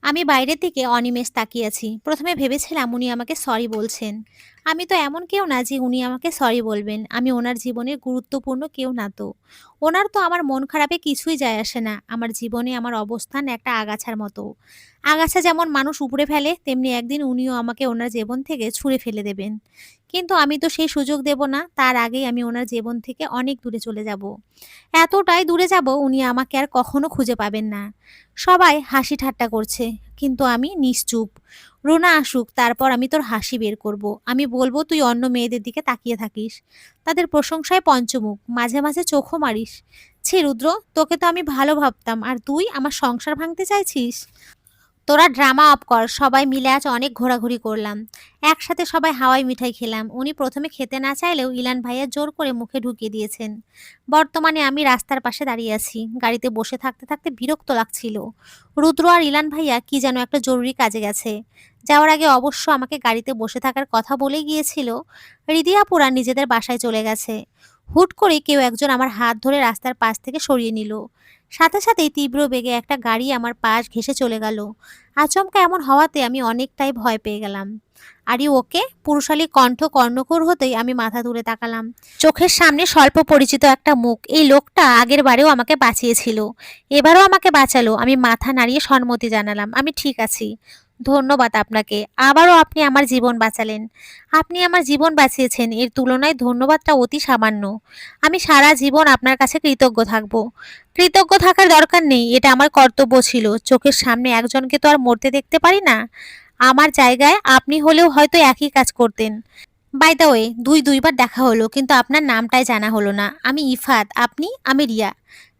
আমি বাইরের দিকে অনিমেষ তাকিয়ে আছি। প্রথমে ভেবেছিলাম উনি আমাকে সরি বলছেন। আমি তো এমন কেউ না যে উনি আমাকে সরি বলবেন। আমি ওনার জীবনের গুরুত্বপূর্ণ কেউ না তো। ওনার তো আমার মন খারাপে কিছুই যায় আসে না। আমার জীবনে আমার অবস্থান একটা আগাছার মতো। আগাছা যেমন মানুষ উপড়ে ফেলে, তেমনি একদিন উনিও আমাকে ওনার জীবন থেকে ছুঁড়ে ফেলে দেবেন। কিন্তু আমি তো সেই সুযোগ দেব না। তার আগেই আমি ওনার জীবন থেকে অনেক দূরে চলে যাব। এতটাই দূরে যাব উনি আমাকে আর কখনো খুঁজে পাবেন না। সবাই হাসি ঠাট্টা করছে, কিন্তু আমি নিশ্চুপ। রুনা আসুক, তারপর আমি তোর হাসি বের করব। আমি বলবো তুই অন্য মেয়েদের দিকে তাকিয়ে থাকিস, তাদের প্রশংসায় পঞ্চমুখ, মাঝে মাঝে চোখও মারিস। ছি রুদ্র, তোকে তো আমি ভালো ভাবতাম, আর তুই আমার সংসার ভাঙতে চাইছিস? তোরা ড্রামা অফ কর। সবাই মিলে আজ অনেক ঘোরাঘুরি করলাম, একসাথে সবাই হাওয়াই মিঠাই খেলাম। উনি প্রথমে খেতে না চাইলেও ইলান ভাইয়া জোর করে মুখে ঢুকিয়ে দিয়েছেন। বর্তমানে আমি রাস্তার পাশে দাঁড়িয়ে আছি, গাড়িতে বসে থাকতে থাকতে বিরক্ত লাগছিল। রুদ্র আর ইলান ভাইয়া কি যেন একটা জরুরি কাজে গেছে। যাওয়ার আগে অবশ্য আমাকে গাড়িতে বসে থাকার কথা বলে গিয়েছিল। রিদিয়াপুরা নিজেদের বাসায় চলে গেছে। হুট করে কেউ একজন আমার হাত ধরে রাস্তার পাশ থেকে সরিয়ে নিল। সাথে সাথেই তীব্র বেগে একটা গাড়ি আমার পাশ ঘেঁষে চলে গেল। আচমকা এমন হওয়াতে আমি অনেকটাই ভয় পেয়ে গেলাম। Are you okay? পুরুষালী কণ্ঠ কর্ণকুর হতেই আমি মাথা তুলে তাকালাম। চোখের সামনে স্বল্প পরিচিত একটা মুখ। এই লোকটা আগের বারেও আমাকে বাঁচিয়েছিল, এবারও আমাকে বাঁচালো। আমি মাথা নাড়িয়ে সম্মতি জানালাম, আমি ঠিক আছি। ধন্যবাদ আপনাকে। আবারও আপনি আমার জীবন বাঁচালেন। আপনি আমার জীবন বাঁচিয়েছেন, এর তুলনায় ধন্যবাদটা অতি সামান্য। আমি সারা জীবন আপনার কাছে কৃতজ্ঞ থাকব। কৃতজ্ঞ থাকার দরকার নেই, এটা আমার কর্তব্য ছিল। চোখের সামনে একজনকে তো আর মরতে দেখতে পারি না। আমার জায়গায় আপনি হলেও হয়তো একই কাজ করতেন। বাই দ্য ওয়ে, দুইবার দেখা হলো, কিন্তু আপনার নামটাই জানা হলো না। আমি ইফাত, আপনি? আমি রিয়া।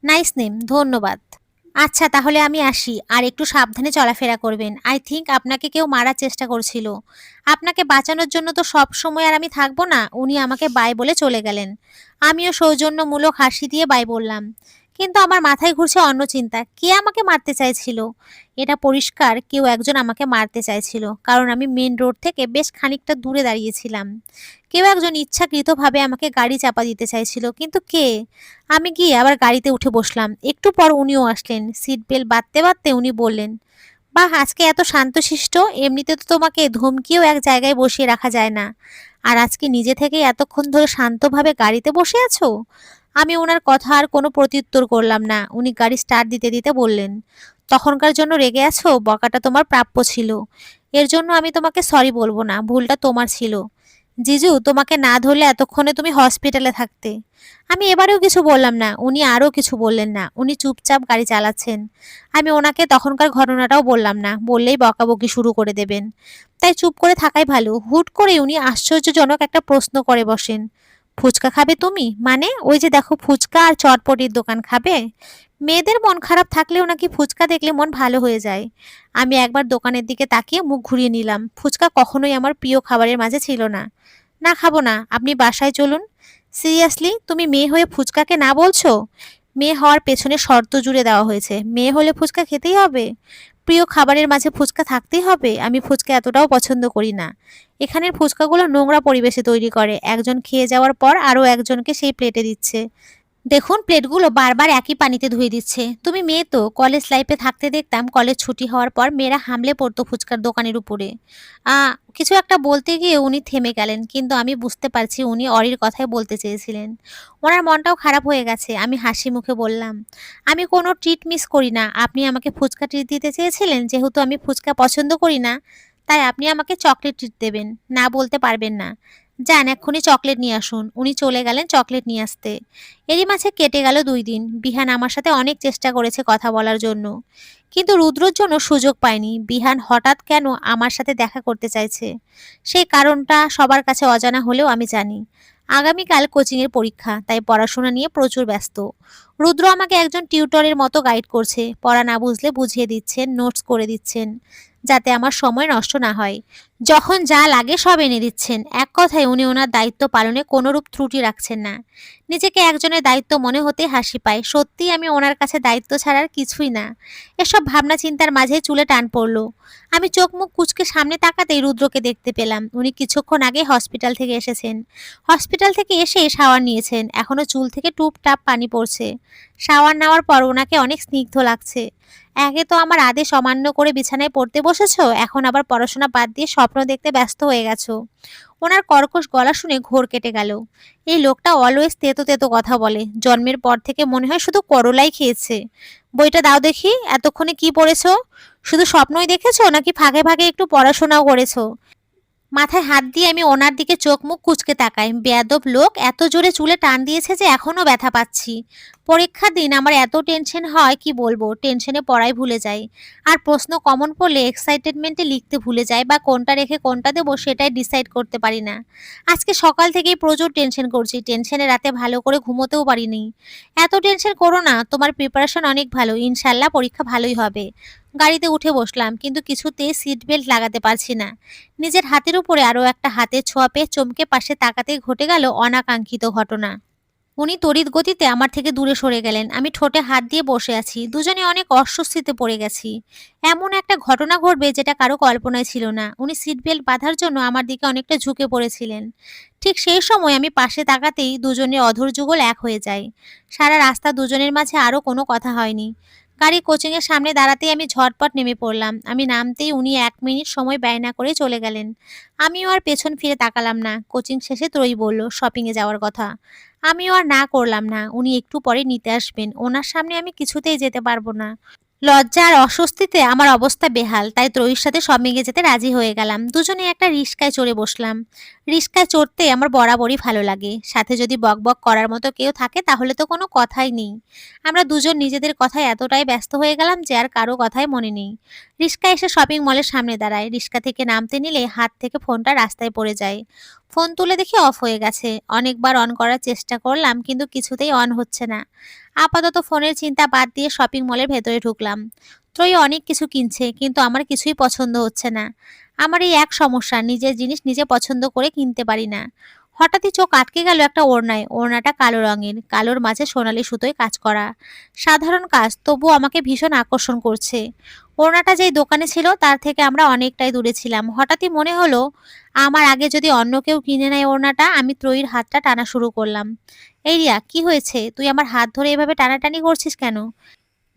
নাইস নেম, ধন্যবাদ। আচ্ছা তাহলে আমি আসি, আর একটু সাবধানে চলাফেরা করবেন। আই থিংক আপনাকে কেউ মারার চেষ্টা করছিল। আপনাকে বাঁচানোর জন্য তো সব সময় আর আমি থাকবো না। উনি আমাকে বাই বলে চলে গেলেন। আমিও সৌজন্যমূলক হাসি দিয়ে বাই বললাম। কিন্তু আমার মাথায় ঘুরছে অন্য চিন্তা। কে আমাকে মারতে চাইছিল? এটা পরিষ্কার কেউ একজন আমাকে মারতে চাইছিল, কারণ আমি মেন রোড থেকে বেশ খানিকটা দূরে দাঁড়িয়েছিলাম। কেউ একজন ইচ্ছাকৃতভাবে আমাকে গাড়ি চাপা দিতে চাইছিল, কিন্তু কে? আমি গিয়ে আবার গাড়িতে উঠে বসলাম। একটু পর উনিও আসলেন। সিট বেল্ট বাঁধতে বাঁধতে উনি বললেন, বাহ, আজকে এত শান্তশিষ্ট। এমনিতে তো তোমাকে ধমকিয়েও এক জায়গায় বসিয়ে রাখা যায় না, আর আজকে নিজে থেকেই এতক্ষণ ধরে শান্তভাবে গাড়িতে বসে আছো। আমি ওনার কথা আর কোনো প্রত্যুত্তর করলাম না। উনি গাড়ি স্টার্ট দিতে দিতে বললেন, তখনকার জন্য রেগে আছো? বকাটা তোমার প্রাপ্য ছিল। এর জন্য আমি তোমাকে সরি বলবো না, ভুলটা তোমার ছিল। জিজু, তোমাকে না ধরলে এতক্ষণে তুমি হসপিটালে থাকতে। আমি এবারেও কিছু বললাম না। উনি আরও কিছু বললেন না। উনি চুপচাপ গাড়ি চালাচ্ছেন। আমি ওনাকে তখনকার ঘটনাটাও বললাম না, বললেই বকাবকি শুরু করে দেবেন। তাই চুপ করে থাকাই ভালো। হুট করে উনি আশ্চর্যজনক একটা প্রশ্ন করে বসেন, ফুচকা খাবে তুমি? মানে ওই যে দেখো ফুচকা আর চটপটির দোকান খাবে? মেয়েদের মন খারাপ থাকলেও নাকি ফুচকা দেখলে মন ভালো হয়ে যায়। আমি একবার দোকানের দিকে তাকিয়ে মুখ ঘুরিয়ে নিলাম। ফুচকা কখনোই আমার প্রিয় খাবারের মাঝে ছিল না। না, খাবো না, আপনি বাসায় চলুন। সিরিয়াসলি, তুমি মেয়ে হয়ে ফুচকাকে না বলছো? মেয়ে হওয়ার পেছনে শর্ত জুড়ে দেওয়া হয়েছে, মেয়ে হলে ফুচকা খেতেই হবে। প্রিয় খাবারের মাঝে ফুচকা থাকতেই হবে? আমি ফুচকা এতটাও পছন্দ করি না। এখানের ফুচকাগুলো নোংরা পরিবেশে তৈরি করে, একজন খেয়ে যাওয়ার পর আরও একজনকে সেই প্লেটে দিচ্ছে। দেখুন, প্লেটগুলো বারবার একই পানিতে ধুয়ে দিচ্ছে। তুমি মেয়ে তো, কলেজ লাইফে থাকতে দেখতাম কলেজ ছুটি হওয়ার পর মেয়েরা হামলে পড়তো ফুচকার দোকানের উপরে। কিছু একটা বলতে গিয়ে উনি থেমে গেলেন, কিন্তু আমি বুঝতে পারছি উনি অরির কথাই বলতে চেয়েছিলেন। ওনার মনটাও খারাপ হয়ে গেছে। আমি হাসি মুখে বললাম, আমি কোনো ট্রিট মিস করি না। আপনি আমাকে ফুচকা ট্রিট দিতে চেয়েছিলেন, যেহেতু আমি ফুচকা পছন্দ করি না, তাই আপনি আমাকে চকলেট ট্রিট দেবেন, না বলতে পারবেন না। যান এক্ষুনি চকলেট নিয়ে আসুন। উনি চলে গেলেন চকলেট নিয়ে আসতে। এরই মাঝে কেটে গেল 2 দিন। বিহান আমার সাথে অনেক চেষ্টা করেছে কথা বলার জন্য, কিন্তু রুদ্রর জন্য সুযোগ পায়নি। বিহান হঠাৎ কেন আমার সাথে দেখা করতে চাইছে, সেই কারণটা সবার কাছে অজানা হলেও আমি জানি। আগামীকাল কোচিংয়ের পরীক্ষা, তাই পড়াশোনা নিয়ে প্রচুর ব্যস্ত। রুদ্র আমাকে একজন টিউটরের মতো গাইড করছে, পড়া না বুঝলে বুঝিয়ে দিচ্ছেন, নোটস করে দিচ্ছেন, যাতে আমার সময় নষ্ট না হয়। যখন যা লাগে সব এনে দিচ্ছেন। এক কথায় উনি ওনার দায়িত্ব পালনে কোনোরূপ ত্রুটি রাখছেন না। নিজেকে একজনের দায়িত্ব মনে হতে হাসি পায়। সত্যিই আমি ওনার কাছে দায়িত্ব ছাড়ার কিছুই না। এসব ভাবনা চিন্তার মাঝে চুলে টান পড়ল। আমি চোখ মুখ কুঁচকে সামনে তাকাতেই রুদ্রকে দেখতে পেলাম। উনি কিছুক্ষণ আগে হসপিটাল থেকে এসেছেন। হসপিটাল থেকে এসে শাওয়ার নিয়েছেন, এখনো চুল থেকে টুপ টাপ পানি পড়ছে। শাওয়ার নেওয়ার পর ওনাকে অনেক স্নিগ্ধ লাগছে। একে তো আমার আদেশ অমান্য করে বিছানায় পড়তে বসেছো, এখন আবার পড়াশোনা বাদ দিয়ে স্বপ্ন দেখতে ব্যস্ত হয়ে গেছো। ওনার কর্কশ গলা শুনে ঘোর কেটে গেল। এই লোকটা অলওয়েজ তেতো তেতো কথা বলে, জন্মের পর থেকে মনে হয় শুধু করলাই খেয়েছে। বইটা দাও দেখি, এতক্ষণে কি পড়েছো? শুধু স্বপ্নই দেখেছো নাকি ফাঁকে ফাঁকে একটু পড়াশোনাও করেছো? মাথায় হাত দিয়ে আমি ওনার দিকে চোখ মুখ কুঁচকে তাকাই। বেয়াদব লোক এত জোরে চুলে টান দিয়েছে যে এখনো ব্যথা পাচ্ছি। পরীক্ষার দিন আমার এত টেনশন হয় কি বলবো, টেনশনে পড়াই ভুলে যাই। আর প্রশ্ন কমন পড়লে এক্সাইটেডমেন্টে লিখতে ভুলে যাই, বা কোনটা রেখে কোনটা দেবো সেটাই ডিসাইড করতে পারি না। আজকে সকাল থেকেই প্রচুর টেনশন করছি, টেনশনে রাতে ভালো করে ঘুমোতেও পারিনি। এত টেনশন করো না, তোমার প্রিপারেশন অনেক ভালো, ইনশাল্লাহ পরীক্ষা ভালোই হবে। গাড়িতে উঠে বসলাম, কিন্তু কিছুতেই সিট বেল্ট লাগাতে পারছি না। নিজের হাতের উপরে আরো একটা হাতের ছোঁয়া পেয়ে চমকে পাশে তাকাতেই ঘটে গেল অনাকাঙ্ক্ষিত ঘটনা। উনি তড়িৎ গতিতে আমার থেকে দূরে সরে গেলেন। আমি ঠোঁটে হাত দিয়ে বসে আছি, দুজনে অনেক অস্বস্তিতে পড়ে গেছি। এমন একটা ঘটনা ঘটবে যেটা কারো কল্পনায় ছিল না। উনি সিট বেল্ট বাঁধার জন্য আমার দিকে অনেকটা ঝুঁকে পড়েছিলেন। ঠিক সেই সময় আমি পাশে তাকাতেই দুজনের অধর যুগল এক হয়ে যায়। সারা রাস্তা দুজনের মাঝে আরো কোনো কথা হয়নি। গাড়ি কোচিং এর সামনে দাঁড়াতেই আমি ঝটপট নেমে পড়লাম। আমি নামতেই উনি 1 মিনিট সময় ব্যয় না করে চলে গেলেন। আমিও আর পেছন ফিরে তাকালাম না। কোচিং শেষে ত্রয়ী বলল শপিং এ যাওয়ার কথা। আমিও আর না করলাম না। উনি একটু পরে নিতে আসবেন, ওনার সামনে আমি কিছুতেই যেতে পারবো না। লজ্জা আর অস্বস্তিতে আমার অবস্থা বেহাল, তাই ত্রয়ীর সাথে শপিংয়ে যেতে রাজি হয়ে গেলাম। দুজনে একটা রিক্সায় চড়ে বসলাম। রিক্সায় চড়তে আমার বরাবরই ভালো লাগে, সাথে যদি বকবক করার মতো কেউ থাকে তাহলে তো কোনো কথাই নেই। আমরা দুজন নিজেদের কথায় এতটাই ব্যস্ত হয়ে গেলাম যে আর কারো কথাই মনে নেই। রিক্সা এসে শপিং মলের সামনে দাঁড়ায়। রিক্সা থেকে নামতে নিলে হাত থেকে ফোনটা রাস্তায় পড়ে যায়। ফোন তুলে দেখি অফ হয়ে গেছে। অনেকবার অন করার চেষ্টা করলাম, কিন্তু কিছুতেই অন হচ্ছে না। আপাতত ফোনের চিন্তা বাদ দিয়ে শপিং মলের ভেতরে ঢুকলাম। ত্রয়ী অনেক কিছু কিনছে, কিন্তু আমার কিছুই পছন্দ হচ্ছে না। আমার এই এক সমস্যা, নিজের জিনিস নিজে পছন্দ করে কিনতে পারি না। হঠাৎই চোখ আটকে গেল একটা ওড়নায়। ওড়নাটা কালো রঙের, কালোর মাঝে সোনালি সুতোয় কাজ করা। সাধারণ কাজ, তবুও আমাকে ভীষণ আকর্ষণ করছে। ওড়নাটা যেই দোকানে ছিল তার থেকে আমরা অনেকটাই দূরে ছিলাম। হঠাৎই মনে হলো আমার আগে যদি অন্য কেউ কিনে নেয় ওড়নাটা। আমি ত্রয়ীর হাতটা টানা শুরু করলাম। এই রিয়া, কি হয়েছে? তুই আমার হাত ধরে এভাবে টানাটানি করছিস কেন?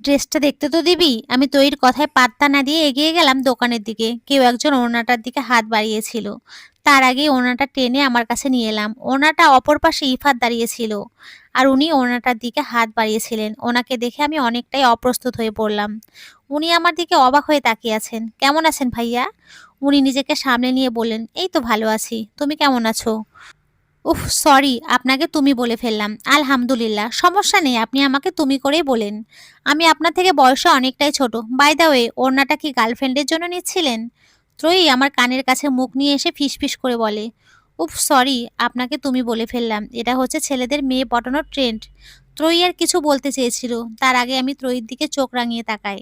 ড্রেসটা দেখতে তো দিবি। আমি তৈর কথায় পাত্তা না দিয়ে এগিয়ে গেলাম দোকানের দিকে। কেউ একজন ওড়নাটার দিকে হাত বাড়িয়েছিল। তার আগেই ওড়নাটা টেনে আমার কাছে নিয়ে এলাম। ওড়নাটা অপর পাশে ইফাত দাঁড়িয়েছিল, আর উনি ওড়নাটার দিকে হাত বাড়িয়েছিলেন। ওনাকে দেখে আমি অনেকটাই অপ্রস্তুত হয়ে পড়লাম। উনি আমার দিকে অবাক হয়ে তাকিয়ে আছেন। কেমন আছেন ভাইয়া? উনি নিজেকে সামলে নিয়ে বললেন, এই তো ভালো আছি, তুমি কেমন আছো? উফ, সরি, আপনাকে তুমি বলে ফেললাম। আলহামদুলিল্লাহ, সমস্যা নেই, আপনি আমাকে তুমি করেই বলেন। আমি আপনার থেকে বয়সে অনেকটাই ছোট। বাই দ্য ওয়ে, ওড়নাটা কি গার্লফ্রেন্ডের জন্য নিচ্ছিলেন? ত্রয়ী আমার কানের কাছে মুখ নিয়ে এসে ফিসফিস করে বলে, উফ সরি, আপনাকে তুমি বলে ফেললাম। এটা হচ্ছে ছেলেদের মেয়ে পটানোর ট্রেন্ড। ত্রয়ী আর কিছু বলতে চেয়েছিল, তার আগে আমি ত্রয়ীর দিকে চোখ রাঙিয়ে তাকাই।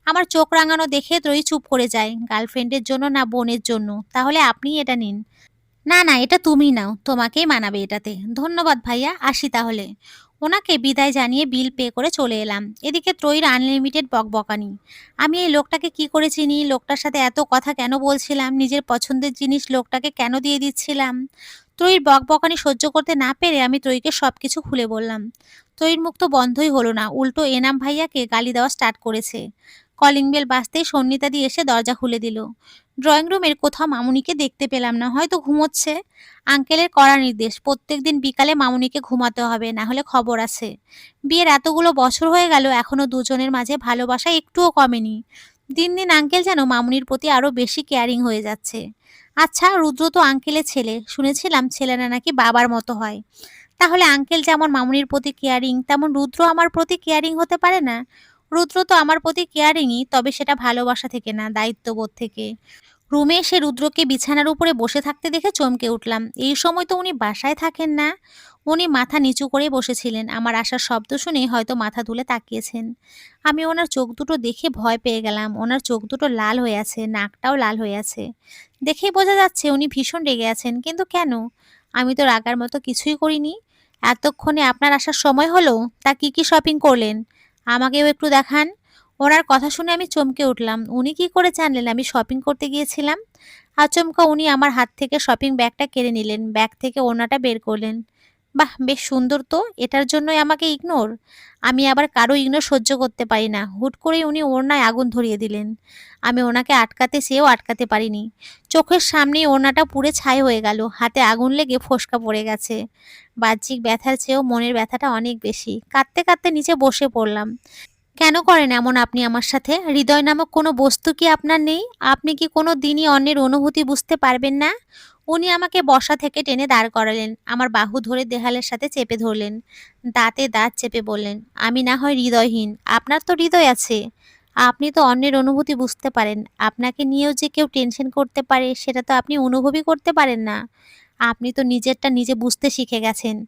আমার চোখ রাঙানো দেখে ত্রয়ী চুপ করে যায়। গার্লফ্রেন্ডের জন্য না বোনের জন্য? তাহলে আপনি এটা নিন। না না, এটা তুমি নাও, তোমাকেই মানাবে এটাতে। ধন্যবাদ ভাইয়া, আসি তাহলে। ওনাকে বিদায় জানিয়ে বিল পে করে চলে এলাম। এদিকে ত্রয়ীর আনলিমিটেড বকবকানি। আমি এই লোকটাকে কি করে চিনি? লোকটার সাথে এত কথা কেন বলছিলাম? নিজের পছন্দের জিনিস লোকটাকে কেন দিয়ে দিচ্ছিলাম? ত্রয়ীর বকবকানি সহ্য করতে না পেরে আমি ত্রয়ীকে সবকিছু খুলে বললাম। ত্রয়ীর মুখ তো বন্ধই হলো না, উল্টো এনাম ভাইয়াকে গালি দেওয়া স্টার্ট করেছে। কলিং বেল বাজতেই সন্নিতা দিয়ে এসে দরজা খুলে দিল। ড্রয়িং রুমের কোথাও মামুনিকে দেখতে পেলাম না, হয়তো ঘুমোচ্ছে। আঙ্কেলের কড়া নির্দেশ, প্রত্যেকদিন বিকালে মামুনিকে ঘুমাতে হবে, না হলে খবর আছে। বিয়ের এতগুলো বছর হয়ে গেল, এখনো দুজনের মাঝে ভালোবাসা একটুও কমেনি। দিন দিন আঙ্কেল যেন মামুনির প্রতি আরো বেশি কেয়ারিং হয়ে যাচ্ছে। আচ্ছা, রুদ্র তো আঙ্কেলের ছেলে, শুনেছিলাম ছেলেরা নাকি বাবার মতো হয়। তাহলে আঙ্কেল যেমন মামুনির প্রতি কেয়ারিং, তেমন রুদ্র আমার প্রতি কেয়ারিং হতে পারে না? রুদ্র তো আমার প্রতি কেয়ারিংই, তবে সেটা ভালোবাসা থেকে না, দায়িত্ববোধ থেকে। রুমে এসে রুদ্রকে বিছানার উপরে বসে থাকতে দেখে চমকে উঠলাম। এই সময় তো উনি বাসায় থাকেন না। উনি মাথা নিচু করে বসেছিলেন। আমার আসার শব্দ শুনে হয়তো মাথা তুলে তাকিয়েছেন। আমি ওনার চোখ দুটো দেখে ভয় পেয়ে গেলাম। ওনার চোখ দুটো লাল হয়ে আছে, নাকটাও লাল হয়ে আছে। দেখেই বোঝা যাচ্ছে উনি ভীষণ রেগে আছেন, কিন্তু কেন? আমি তো রাগার মতো কিছুই করিনি। এতক্ষণে আপনার আসার সময় হলো? তা কি কি শপিং করলেন? আমাকেও একটু দেখান। ওনার কথা শুনে আমি চমকে উঠলাম। উনি কি করে জানলেন আমি শপিং করতে গিয়েছিলাম? আচমকা উনি আমার হাত থেকে শপিং ব্যাগটা কেড়ে নিলেন, ব্যাগ থেকে ওড়নাটা বের করলেন। বাহ! বেশ সুন্দর তো। এটার জন্যই আমাকে ইগনোর? আমি আবার কারো ইগনোর সহ্য করতে পারি না। হুট করেই উনি ওড়নায় আগুন ধরিয়ে দিলেন। আমি ওনাকে আটকাতে চেয়েও আটকাতে পারিনি। চোখের সামনেই ওড়নাটা পুড়ে ছাই হয়ে গেল। হাতে আগুন লেগে ফোস্কা পড়ে গেছে। বাহ্যিক ব্যথার চেয়েও মনের ব্যথাটা অনেক বেশি। কাঁদতে, কাঁদতে নিচে বসে পড়লাম। কেন করেন এমন আপনি আমার সাথে? হৃদয় নামক কোনো বস্তু কি আপনার নেই? আপনি কি কোনো দিনই অন্যের অনুভূতি বুঝতে পারবেন না? উনি আমাকে বসা থেকে টেনে দাঁড় করালেন। আমার বাহু ধরে দেহালের সাথে চেপে ধরলেন। দাঁতে দাঁত চেপে বললেন, "আমি না হয় হৃদয়হীন, আপনার তো হৃদয় আছে। আপনি তো অন্যের অনুভূতি বুঝতে পারেন। আপনাকে নিয়েও যে কেউ টেনশন করতে পারে সেটা তো আপনি অনুভবই করতে পারেন না। আপনি তো নিজেরটা নিজে বুঝতে শিখে গেছেন।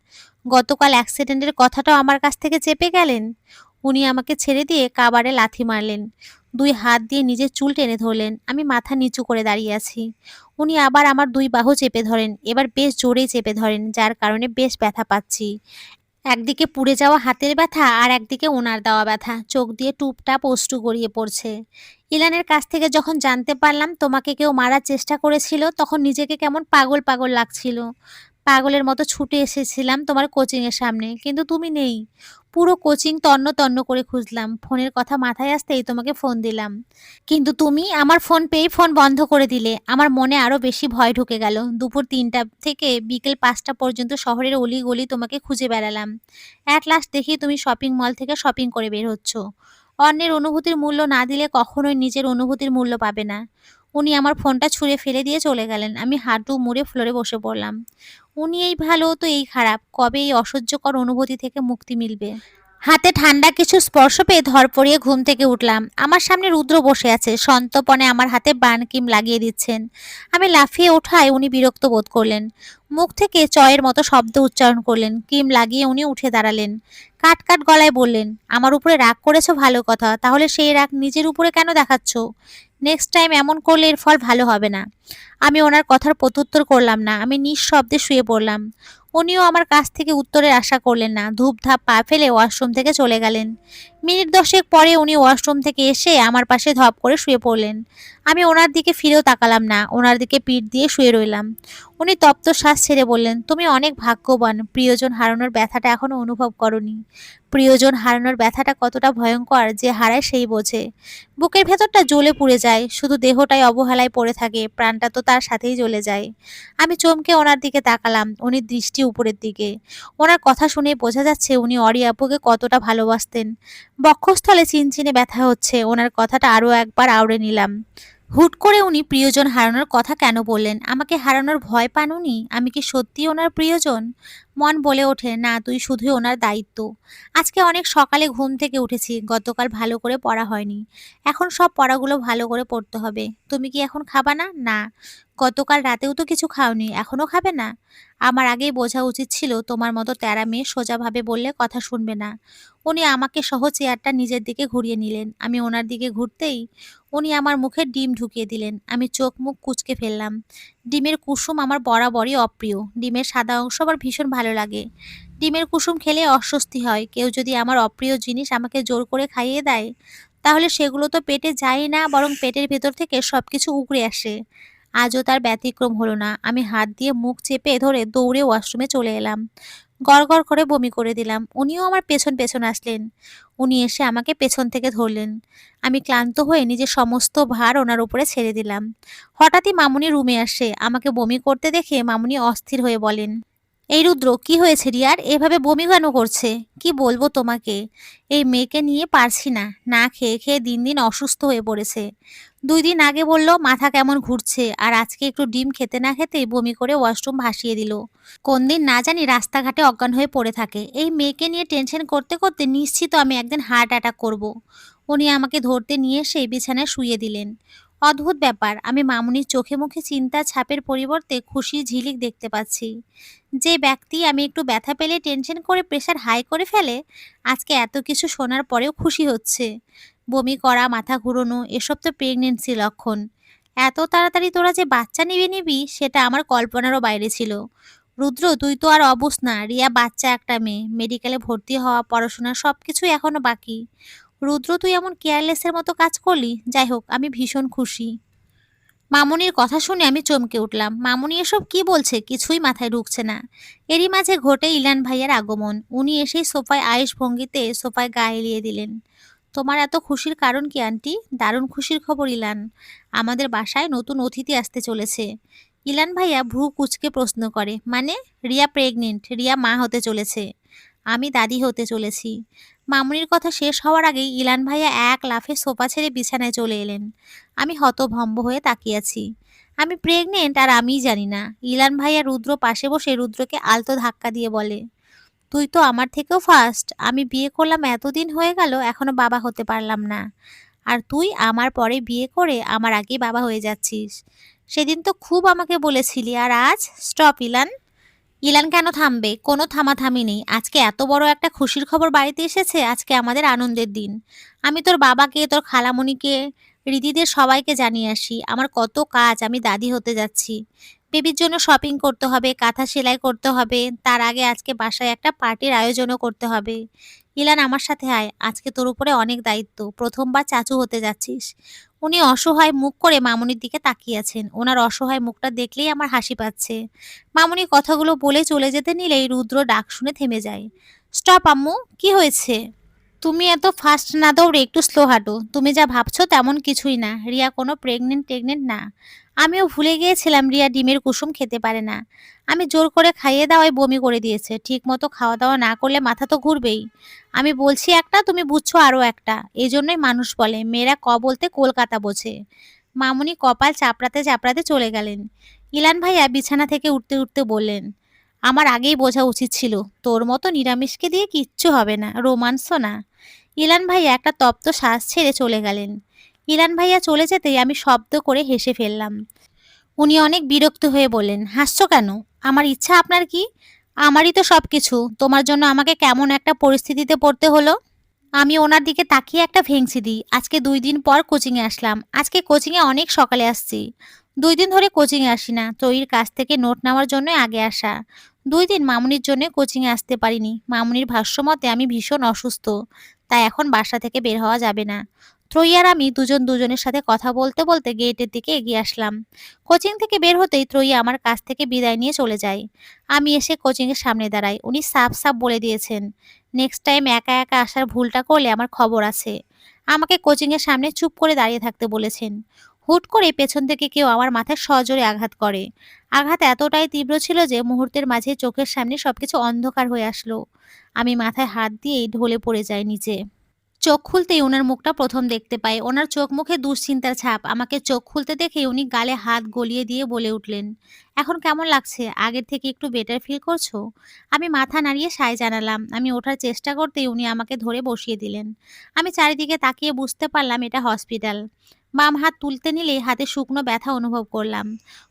গতকাল অ্যাক্সিডেন্টের কথাটাও আমার কাছ থেকে চেপে গেলেন।" উনি আমাকে ছেড়ে দিয়ে কাবারে লাথি মারলেন। ২ হাত দিয়ে নিজের চুল টেনে ধরলেন। আমি মাথা নিচু করে দাঁড়িয়ে আছি। উনি আবার আমার ২ বাহু চেপে ধরেন। এবার বেশ জোরেই চেপে ধরেন, যার কারণে বেশ ব্যথা পাচ্ছি। একদিকে পুড়ে যাওয়া হাতের ব্যথা আর একদিকে ওনার দেওয়া ব্যথা। চোখ দিয়ে টুপটাপ অশ্রু গড়িয়ে পড়ছে। ইলানের কাছ থেকে যখন জানতে পারলাম তোমাকে কেউ মারার চেষ্টা করেছিল, তখন নিজেকে কেমন পাগল, পাগল লাগছিল। পাগলের মতো ছুটে এসেছিলাম তোমার কোচিংয়ের সামনে। কিন্তু তুমি নেই। পুরো কোচিং তন্ন তন্ন করে খুঁজলাম। ফোনের কথা মাথায় আসতেই তোমাকে ফোন দিলাম। কিন্তু তুমি আমার ফোন পেয়েই ফোন বন্ধ করে দিলে। আমার মনে আরো বেশি ভয় ঢুকে গেল। দুপুর ৩টা থেকে বিকেল ৫টা পর্যন্ত শহরের অলি-গলি তোমাকে খুঁজে বেড়ালাম। এট লাস্ট দেখি তুমি শপিং মল থেকে শপিং করে বের হচ্ছ। অন্যের অনুভূতির মূল্য না দিলে কখনোই নিজের অনুভূতির মূল্য পাবে না। উনি আমার ফোনটা ছুঁড়ে ফেলে দিয়ে চলে গেলেন। আমি হাঁটু মুড়ে ফ্লোরে বসে পড়লাম। উনি এই ভালো তো এই খারাপ। কবে এই অসহ্যকর অনুভূতি থেকে মুক্তি মিলবে? হাতে ঠান্ডা কিছু স্পর্শ পেয়ে ধরপড়িয়ে ঘুম থেকে উঠলাম। আমার সামনে রুদ্র বসে আছে। সন্তর্পণে আমার হাতে বার্ন ক্রিম লাগিয়ে দিচ্ছেন। আমি লাফিয়ে ওঠায় উনি বিরক্ত বোধ করলেন। মুখ থেকে চয়ের মতো শব্দ উচ্চারণ করলেন। ক্রিম লাগিয়ে উনি উঠে দাঁড়ালেন। কাট কাট গলায় বললেন, "আমার উপরে রাগ করেছো ভালো কথা, তাহলে সেই রাগ নিজের উপরে কেন দেখাচ্ছ? নেক্সট টাইম এমন করলে এর ফল ভালো হবে না।" আমি ওনার কথার প্রত্যুত্তর করলাম না। আমি নিঃশব্দে শুয়ে পড়লাম। উনিও আমার কাছ থেকে উত্তরের আশা করলেন না। ধূপধাপ পা ফেলে ওয়াশরুম থেকে চলে গেলেন। মিনিট ১০ পরে উনি ওয়াশরুম থেকে এসে আমার পাশে ধপ করে শুয়ে পড়লেন। আমি ওনার দিকে ফিরেও তাকালাম না। ওনার দিকে পিঠ দিয়ে শুয়ে রইলাম। উনি তপ্ত শ্বাস ছেড়ে বললেন, "তুমি অনেক ভাগ্যবান। প্রিয়জন হারানোর ব্যথাটা এখনো অনুভব করনি। প্রিয়জন হারানোর ব্যথাটা কতটা ভয়ঙ্কর যে হারায় সেই বোঝে। বুকের ভেতরটা জ্বলে পুড়ে যায়। শুধু দেহটাই অবহেলায় পড়ে থাকে। প্রাণটা তো তার সাথেই জ্বলে যায়।" আমি চমকে ওনার দিকে তাকালাম। উনি দৃষ্টি উপরের দিকে। ওনার কথা শুনেই বোঝা যাচ্ছে উনি অরি আপুকে কতটা ভালোবাসতেন। বক্ষস্থলে চিনচিনে ব্যথা হচ্ছে। ওনার কথাটা আরো একবার আওড়ে নিলাম। হুট করে উনি প্রিয়জন হারানোর কথা কেন বললেন? আমাকে হারানোর ভয় পান উনি? আমি কি সত্যিই ওনার প্রিয়জন? মন বলে ওঠে, না, তুই শুধুই ওনার দায়িত্ব। আজকে অনেক সকালে ঘুম থেকে উঠেছি। গতকাল ভালো করে পড়া হয়নি। এখন সব পড়াগুলো ভালো করে পড়তে হবে। তুমি কি এখন খাবা না? না। গতকাল রাতেও তো কিছু খাওনি, এখনো খাবে না? আমার আগেই বোঝা উচিত ছিল তোমার মতো তেড়া মেয়ে সোজাভাবে বললে কথা শুনবে না। উনি আমাকে সহ চেয়ারটা নিজের দিকে ঘুরিয়ে নিলেন। আমি ওনার দিকে ঘুরতেই উনি আমার মুখে ডিম ঢুকিয়ে দিলেন। আমি চোখ মুখ কুঁচকে ফেললাম। ডিমের কুসুম আমার বরাবরই অপ্রিয়। ডিমের সাদা অংশ আবার ভীষণ ভালো লাগে। ডিমের কুসুম খেলে অস্বস্তি হয়। কেউ যদি আমার অপ্রিয় জিনিস আমাকে জোর করে খাইয়ে দেয়, তাহলে সেগুলো তো পেটে যায় না, বরং পেটের ভেতর থেকে সবকিছু উগড়ে আসে। আজও তার ব্যতিক্রম হলো না। আমি হাত দিয়ে মুখ চেপে ধরে দৌড়ে ওয়াশরুমে চলে এলাম। গড়গড় করে বমি করে দিলাম। উনিও আমার পেছন পেছন আসলেন। উনি এসে আমাকে পেছন থেকে ধরলেন। আমি ক্লান্ত হয়ে নিজের সমস্ত ভার ওনার উপরে ছেড়ে দিলাম। হঠাৎই মামুনি রুমে আসে। আমাকে বমি করতে দেখে মামুনি অস্থির হয়ে বলেন, "এই রুদ্র, কি হয়েছে রিয়ার? এভাবে বমি কেন করছে? কি বলবো তোমাকে? এই মেয়েকে নিয়ে পারছি না। না খেয়ে খেয়ে দিন দিন অসুস্থ হয়ে পড়েছে। ২ দিন আগে বলল মাথা কেমন ঘুরছে, আর আজকে একটু ডিম খেতে না খেতেই বমি করে ওয়াশরুম ভাসিয়ে দিল। কোন দিন না জানি রাস্তাঘাটে অজ্ঞান হয়ে পড়ে থাকে। এই মেয়েকে নিয়ে টেনশন করতে করতে নিশ্চিত আমি একদিন হার্ট অ্যাটাক করব।" উনি আমাকে ধরতে নিয়ে এসে বিছানায় শুইয়ে দিলেন। অদ্ভুত ব্যাপার, আমি মামুনির চোখে মুখে চিন্তার ছাপের পরিবর্তে খুশির ঝিলিক দেখতে পাচ্ছি। যে ব্যক্তি আমি একটু ব্যথা পেলে টেনশন করে প্রেশার হাই করে ফেলে, আজকে এত কিছু শোনার পরেও খুশি হচ্ছে। বমি করা, মাথা ঘুরোনো, এসব তো প্রেগনেন্সি লক্ষণ। এত তাড়াতাড়ি তোরা যে বাচ্চা নিবি সেটা আমার কল্পনারও বাইরে ছিল। রুদ্র, তুই তো আর অবুঝ না। রিয়া বাচ্চা একটা মেয়ে। মেডিকেলে ভর্তি হওয়া, পড়াশোনা সবকিছুই এখনো বাকি। রুদ্র, তুই এমন কেয়ারলেসের মতো কাজ করলি। যাই হোক, আমি ভীষণ খুশি। মামুনির কথা শুনে আমি চমকে উঠলাম। মামুনি এসব কি বলছে কিছুই মাথায় ঢুকছে না। এরই মাঝে ঘটে ইলান ভাইয়ার আগমন। উনি এসেই সোফায় আয়েশ ভঙ্গিতে সোফায় গা এলিয়ে দিলেন। তোমার এত খুশির কারণ কি আন্টি? দারুণ খুশির খবর ইলান, আমাদের বাসায় নতুন অতিথি আসতে চলেছে। ইলান ভাইয়া ভ্রু কুঁচকে প্রশ্ন করে, মানে? রিয়া প্রেগনেন্ট, রিয়া মা হতে চলেছে। আমি দাদি হতে চলেছি। মামুনির কথা শেষ হওয়ার আগেই ইলান ভাইয়া এক লাফে সোফা ছেড়ে বিছানায় চলে এলেন। আমি হতভম্ব হয়ে তাকিয়ে আছি। আমি প্রেগনেন্ট আর আমিই জানি না। ইলান ভাইয়া রুদ্র পাশে বসে রুদ্রকে আলতো ধাক্কা দিয়ে বলে, তুই তো আমার থেকেও ফার্স্ট। আমি বিয়ে করলাম এতদিন হয়ে গেল এখনো বাবা হতে পারলাম না। আর তুই আমার পরে বিয়ে করে আমার আগেই বাবা হয়ে যাচ্ছিস। সেদিন তো খুব আমাকে বলেছিলি, আর আজ? স্টপ ইলান। ইলান কেন থামবে? কোনো থামাথামি নেই। আজকে এত বড় একটা খুশির খবর বাড়িতে এসেছে, আজকে আমাদের আনন্দের দিন। আমি তোর বাবাকে, তোর খালামণিকে, রিদিদের সবাইকে জানিয়ে আসি আমার কত কাজ, আমি দাদি হতে যাচ্ছি। বেবির জন্য শপিং করতে হবে, কাঁথা সেলাই করতে হবে, তার আগে আজকে বাসায় একটা পার্টির আয়োজনও করতে হবে। ইলান আমার সাথে আয়, আজকে তোর উপরে অনেক দায়িত্ব, প্রথমবার চাচু হতে যাচ্ছিস। উনি অসহায় মুখ করে মামুনির দিকে তাকিয়ে আছেন। ওনার অসহায় মুখটা দেখলেই আমার হাসি পাচ্ছে। মামুনি কথাগুলো বলে চলে যেতে নিলেই রুদ্র ডাক শুনে থেমে যায়। স্টপ আম্মু, কি হয়েছে? তুমি এত ফাস্ট না দৌড়ে একটু স্লো হাঁটো। তুমি যা ভাবছো তেমন কিছুই না। রিয়া কোনো প্রেগনেন্ট না। আমিও ভুলে গিয়েছিলাম রিয়া ডিমের কুসুম খেতে পারে না। আমি জোর করে খাইয়ে দেওয়ায় বমি করে দিয়েছে। ঠিক মতো খাওয়া দাওয়া না করলে মাথা তো ঘুরবেই। আমি বলছি একটা, তুমি বুঝছো আরও একটা। এই জন্যই মানুষ বলে মেয়েরা ক বলতে কলকাতা বোঝে। মামুনি কপাল চাপড়াতে চাপড়াতে চলে গেলেন। ইলান ভাইয়া বিছানা থেকে উঠতে উঠতে বললেন, আমার আগেই বোঝা উচিত ছিল, তোর মতো নিরামিষকে দিয়ে কিচ্ছু হবে না, রোমান্সও না। ইলান ভাইয়া একটা তপ্ত শ্বাস ছেড়ে চলে গেলেন। ইলান ভাইয়া চলে যেতেই আমি শব্দ করে হেসে ফেললাম। উনি অনেক বিরক্ত হয়ে বললেন, হাসছো কেন? আমার ইচ্ছা আপনার কি? আমারই তো সব কিছু। তোমার জন্য আমাকে কেমন একটা পরিস্থিতিতে পড়তে হলো। আমি ওনার দিকে তাকিয়ে একটা ভেঙচি দিই। আজকে 2 দিন পর কোচিংয়ে আসলাম। আজকে কোচিংয়ে অনেক সকালে আসছি। 2 দিন ধরে কোচিংয়ে আসি না। ত্রয়ীর কাছ থেকে নোট নেওয়ার জন্য আগে আসা। 2 দিন মামুনির জন্য কোচিংয়ে আসতে পারিনি। মামুনির ভাষ্য মতে আমি ভীষণ অসুস্থ, তাই এখন বাসা থেকে বের হওয়া যাবে না। ত্রয়ী আর আমি দুজন দুজনের সাথে কথা বলতে বলতে গেটের দিকে এগিয়ে আসলাম। কোচিং থেকে বের হতেই ত্রয়ী আমার কাছ থেকে বিদায় নিয়ে চলে যায়। আমি এসে কোচিংয়ের সামনে দাঁড়াই। উনি সাফ সাফ বলে দিয়েছেন, নেক্সট টাইম একা একা আসার ভুলটা করলে আমার খবর আছে। আমাকে কোচিংয়ের সামনে চুপ করে দাঁড়িয়ে থাকতে বলেছেন। হুট করে পেছন থেকে কেউ আমার মাথায় সজোরে আঘাত করে। আঘাত এতটাই তীব্র ছিল যে মুহূর্তের মাঝে চোখের সামনে সবকিছু অন্ধকার হয়ে আসলো। আমি মাথায় হাত দিয়েই ঢলে পড়ে যাই নিচে। চোখ খুলতেই ওনার মুখটা প্রথম দেখতে পাই। ওনার চোখ মুখে দুশ্চিন্তার ছাপ। আমাকে চোখ খুলতে দেখেই উনি গালে হাত গলিয়ে দিয়ে বলে উঠলেন, এখন কেমন লাগছে? আগের থেকে একটু বেটার ফিল করছো? আমি মাথা নাড়িয়ে সায় জানালাম। আমি ওঠার চেষ্টা করতেই উনি আমাকে ধরে বসিয়ে দিলেন। আমি চারিদিকে তাকিয়ে বুঝতে পারলাম এটা হসপিটাল। বাম হাত তুলতে নিলেই হাতে শুকনো ব্যথা অনুভব করলাম।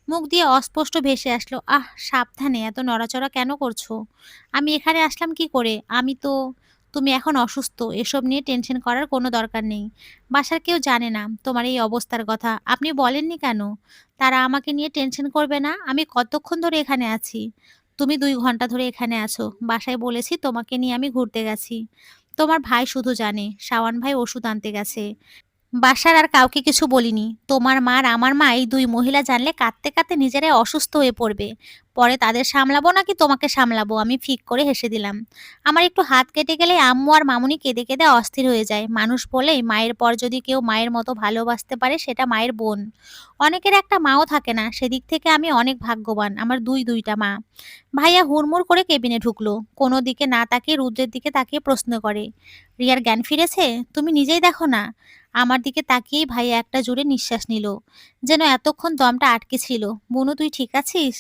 মুখ দিয়ে অস্পষ্ট ভেসে আসলো, আহ সাবধানে, এত নড়াচড়া কেন করছো? আমি এখানে আসলাম কি করে? আমি তো, তুমি এখন অসুস্থ, এসব নিয়ে টেনশন করার কোনো দরকার নেই। বাসার কেউ জানে না তোমার এই অবস্থার কথা। আপনি বলেননি কেন? তারা আমাকে নিয়ে টেনশন করবে না? আমি কতক্ষণ ধরে এখানে আছি? তুমি 2 ঘন্টা ধরে এখানে আছো। বাসায় বলেছি তোমাকে নিয়ে আমি ঘুরতে গেছি। তোমার ভাই শুধু জানে, শাওন ভাই ওষুধ আনতে গেছে। বাসার আর কাউকে কিছু বলিনি। তোমার মা আর আমার মা এই 2 মহিলা জানলে কাঁদতে কাঁদতে নিজেরাই অসুস্থ হয়ে পড়বে। পরে তাদের সামলাবো নাকি তোমাকে সামলাবো? আমি ফিক করে হেসে দিলাম। আমার একটু হাত কেটে গেলে আম্মু আর মামুনি কেঁদে কেঁদে অস্থির হয়ে যায়। মানুষ বলেই মায়ের পর যদি কেউ মায়ের মতো ভালোবাসতে পারে সেটা মায়ের বোন। অনেকের একটা মাও থাকে না, সেদিক থেকে আমি অনেক ভাগ্যবান। আমার দুইটা মা। ভাইয়া হুড়মুড় করে কেবিনে ঢুকলো। কোনো দিকে না তাকিয়ে রুদ্রের দিকে তাকিয়ে প্রশ্ন করে, রিয়ার জ্ঞান ফিরেছে? তুমি নিজেই দেখো না। আমার দিকে তাকিয়েই ভাইয়া একটা জোরে নিঃশ্বাস নিল, যেন এতক্ষণ দমটা আটকে ছিল। বুনু, তুই ঠিক আছিস?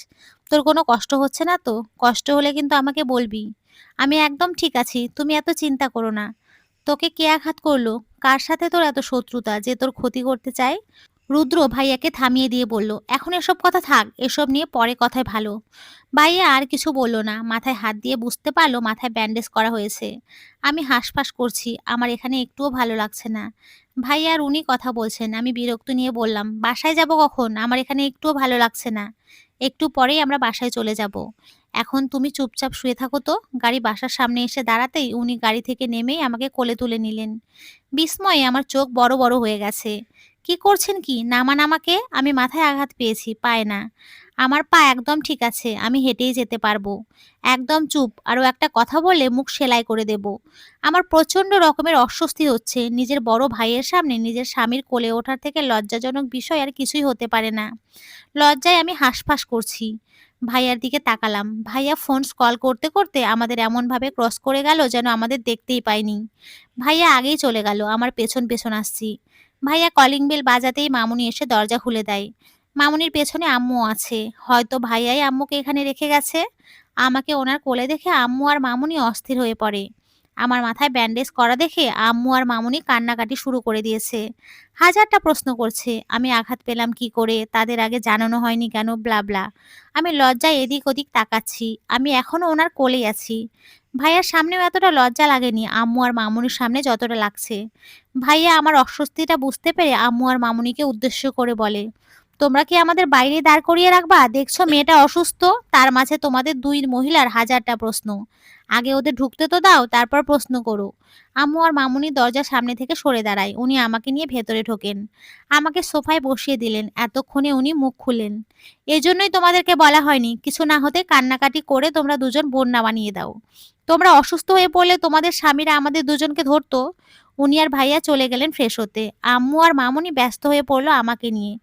তোর কোনো কষ্ট হচ্ছে না তো? কষ্ট হলে কিন্তু আমাকে বলবি। আমি একদম ঠিক আছি, তুমি এত চিন্তা করো না। তোকে কে আঘাত করলো? কার সাথে তোর এত শত্রুতা যে তোর ক্ষতি করতে চায়? রুদ্র ভাইয়াকে থামিয়ে দিয়ে বলল, এখন এসব কথা থাক, এসব নিয়ে পরে কথায় ভালো। ভাইয়া আর কিছু বলল না। মাথায় হাত দিয়ে বুঝতে পারলো মাথায় ব্যান্ডেজ করা হয়েছে। আমি হাঁসফাঁস করছি, আমার এখানে একটুও ভালো লাগছে না। ভাইয়া আর উনি কথা বলছেন। আমি বিরক্ত নিয়ে বললাম, বাসায় যাব কখন? আমার এখানে একটুও ভালো লাগছে না। একটু পরেই আমরা বাসায় চলে যাব। এখন তুমি চুপচাপ শুয়ে থাকো তো। গাড়ি বাসার সামনে এসে দাঁড়াতেই উনি গাড়ি থেকে নেমেই আমাকে কোলে তুলে নিলেন। বিস্ময়ে আমার চোখ বড় বড় হয়ে গেছে। কি করছেন কি? নামান আমাকে। আমি মাথায় আঘাত পেয়েছি, পায়ে না। আমার পা একদম ঠিক আছে। আমি হেঁটেই যেতে পারবো। একদম চুপ। আরো একটা কথা বললে মুখ সেলাই করে দেব। আমার প্রচন্ড রকমের অস্বস্তি হচ্ছে। নিজের বড় ভাইয়ের সামনে নিজের স্বামীর কোলে ওঠার থেকে লজ্জাজনক বিষয় আর কিছুই হতে পারে না। লজ্জায় আমি হাঁসফাঁস করছি। ভাইয়ার দিকে তাকালাম। ভাইয়া ফোন স্ক্রল করতে করতে আমাদের এমনভাবে ক্রস করে গেল যেন আমাদের দেখতেই পায়নি। ভাইয়া আগেই চলে গেল। আমার পেছন পেছন আসছি। ভাইয়া কলিং বেল বাজাতেই মামুনি এসে দরজা খুলে দেয়। মামুনির পেছনে আম্মু আছে। হয়তো ভাইয়াই আম্মুকে এখানে রেখে গেছে। আমাকে ওনার কোলে দেখে আম্মু আর মামুনি অস্থির হয়ে পড়ে। আমার মাথায় ব্যান্ডেজ করা দেখে আম্মু আর মামুনি কান্নাকাটি শুরু করে দিয়েছে। হাজারটা প্রশ্ন করছে, আমি আঘাত পেলাম কি করে, তাদের আগে জানানো হয়নি কেন, ব্লা ব্লা। আমি লজ্জায় এদিক ওদিক তাকাচ্ছি। আমি এখনো ওনার কোলেই আছি। ভাইয়ার সামনেও এতটা লজ্জা লাগেনি আম্মু আর মামুনির সামনে যতটা লাগছে। ভাইয়া আমার অস্বস্তিটা বুঝতে পেরে আম্মু আর মামুনিকে উদ্দেশ্য করে বলে, তোমরা কি আমাদের বাইরে দাঁড় করিয়ে রাখবা? দেখছো মেয়েটা অসুস্থ, তার মাঝে তোমাদের দুই মহিলার হাজারটা প্রশ্ন। আগে ওদের ঢুকতে তো দাও, তারপর প্রশ্ন করো। আম্মু আর মামুনি দরজার সামনে থেকে সরে দাঁড়ায়। উনি আমাকে নিয়ে ভেতরে ঢোকেন। আমাকে সোফায় বসিয়ে দিলেন। এতক্ষণে উনি মুখ খুললেন, এজন্যই তোমাদেরকে বলা হয়নি কিছু না হতে কান্নাকাটি করে তোমরা দুজন বন্যা বানিয়ে দাও। তোমরা অসুস্থ হয়ে পড়লে তোমাদের স্বামীরা আমাদের দুজনকে ধরতো। উনি আর ভাইয়া চলে গেলেন ফ্রেশ হতে। আম্মু আর মামুনি ব্যস্ত হয়ে পড়লো আমাকে নিয়ে।